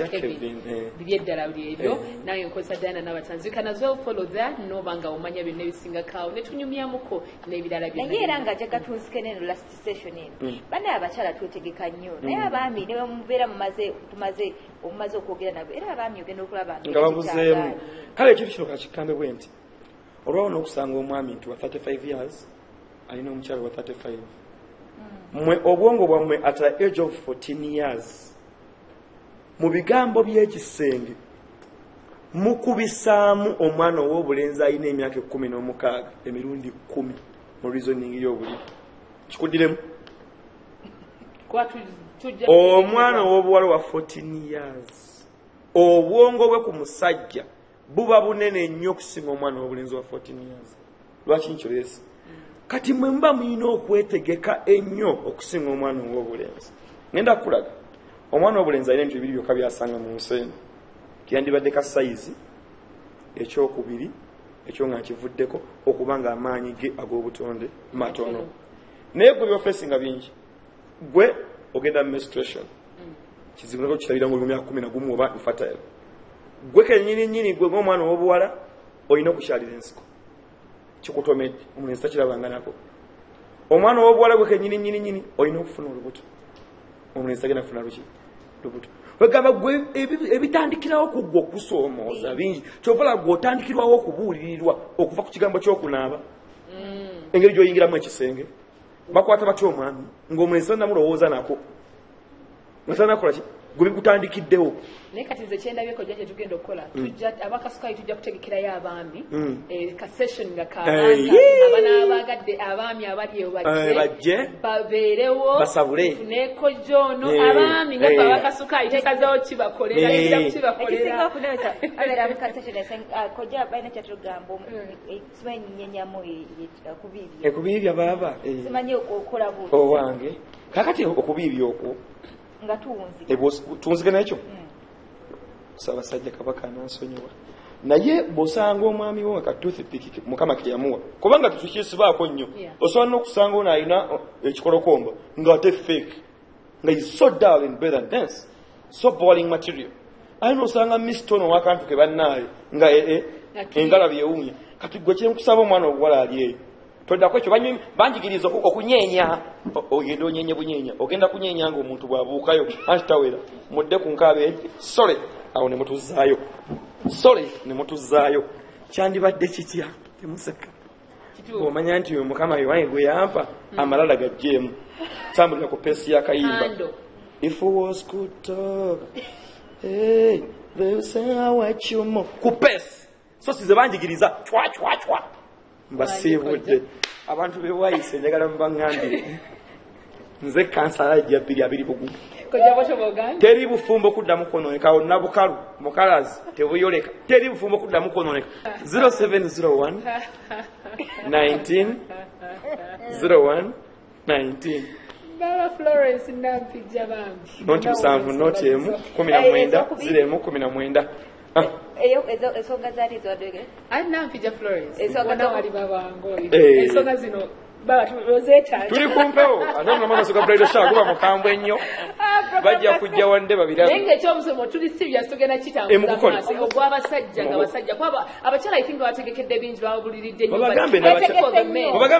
Kevin byeddala buli ebyo naye nkozesa Diana n'abatanzi kana as well follow that nobanga omanya byonna ebisinga kawo netunyumyamuko n'ebirala byonna naye era nga jaga tunzike neno last session eno banaye abakyala twetegeka nnyo naye abaami ne mubeera tumaze okwogera nabo era abaami ogenda okulaba nga babuzeemu kale ekintu kino kakikambe bwe nti olwawo n'okusanga omwami nti wa 35 years alina omukyala wa 35 mmwe obwongo bwammwe at the age of 14 years mu bigambo by'ekisenge mukubisaamu omwana ow'obulenzi alina emyaka 16 emirundi 10 mu reasoning y'obuli kikuddiremu omwana ow'obuwala wa 14 years obwongo bwe ku musajja buba bunene nnyo okusinga omwana ow'obulenzi wa 14 years lwaki nkyoleesi kati mwe muba mulina okwetegeka ennyo okusinga omwana ow'obulenzi ngenda kukulaga omwana ow'obulenzi alina ebintu bibiri byokka byasanga mu nsi eno kyandibadde ka sayizi ekyokubiri ekyo nga nkivuddeko okuba nga amaanyi ge ag'obutonde matono naye gwe byofeesinga bingi gwe ogenda menstruation kizibu nako kitabira mu myaka 11 oba infertile gwe kennyini gwe ng'omwana ow'obuwala olina okukyalira ensiko kikutomedde omulenzi takirabanga nako omwana ow'obuwala gwe kennyini olina okufuna olubuto omulenzi tagenda kufuna lubuto wegamba gwe ebitandikirawo ku gwe okusoomooza bingi kyovala gwe otandikirwawo okubuulirirwa okuva ku kigambo ky'okunaaba engeri gy'oyingiramu ekisenge bakwata batya omwami ng'omulenzi tanamulowooza nako natanakola ki gwe bigutandikiddewo naye kati nze kyendabyeko jja kyetugenda okukola abakasukayi tujja kutegekerayo abaami ka session nga abanaabagadde abaami abaliyo bajje babeerewo basabule tuneeko jono abaami nga fe abakasukayi tekazawo kibakolera ejja kukibakolera kojja balina kyatugamba simanyi nyenyamu ekubiibya baaba simanyi okola buti owange kakati okubiibya okwo nga tunzike nakyo Ssaabasajja Kabaka anansonyiwa naye bw'osanga omwami wo nga toothpick Mukama ke yamuwa kubanga tukisibaako nnyo osobola n'okusanga ono alina ekikolokomba ng'ate fake nga is so dull and better than this so boring material alina osanga mistono wakantu ke bannaaye nga engala byewuunya kati gwe kyenkusaba omwana obuwala ali eyo toddako ekyo banjigiriza okunyeenya ogenda onyenye bunyeenya ogenda kunyeenya ng'omuntu bw'abuukayo anti tawera mudde ku nkaabe sole awo ne mutuzaayo kyandibadde kitya temuseka omanya nti oyo Mukama wange gwe yampa amalala gajjeemu tambulira ku peesi y'akayimba if was good talk hey they say what you more ku peesi so size banjigiriza chwa mbasiibudde abantu bewayise njagala mubaŋŋambire nze kansala ejja 2 teri bufumbo kuddamu kwonooneka onna bukalu mukalazi tebuyoleka teri bufumbo kuddamu kwonooneka 0701 19 01 19 Baba Florence Nampijja bambi. Noti 7 noti emu 19 ziremu 19. Ensonga zaali zodege. Nampijja Florence. Ensonga wali babango. Ensonga zino baba tulozeeta. Tuli kumpewo ate mama soka Bridal Shower kuba mukambwe nnyo. Bajja kujja wande babira. Nenge ekyomusomo tuli serious tugenda kitambuza ogw'abasajja nga basajja kwaba abakyala I think bategekedde bingi babuliridde nnyo. Babagambe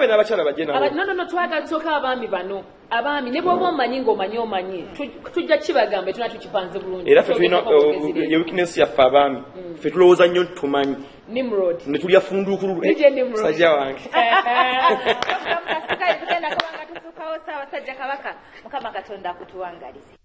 n'abakyala bajje nabo. No twagala tusooka abaami bano. Abaami ne bw'oba omanyi ng'omanyi tujja kibagambe tuna tukipanze bulungi. Era ffe tulina weakness yaffe abaami. Ffe tulowooza nnyo tumanyi. Nimrod. Ne tulya funduukulu. Sajja wange. Tugenda kubanga tusukawo Ssaabasajja Kabaka Mukama Katonda akutuwangalize.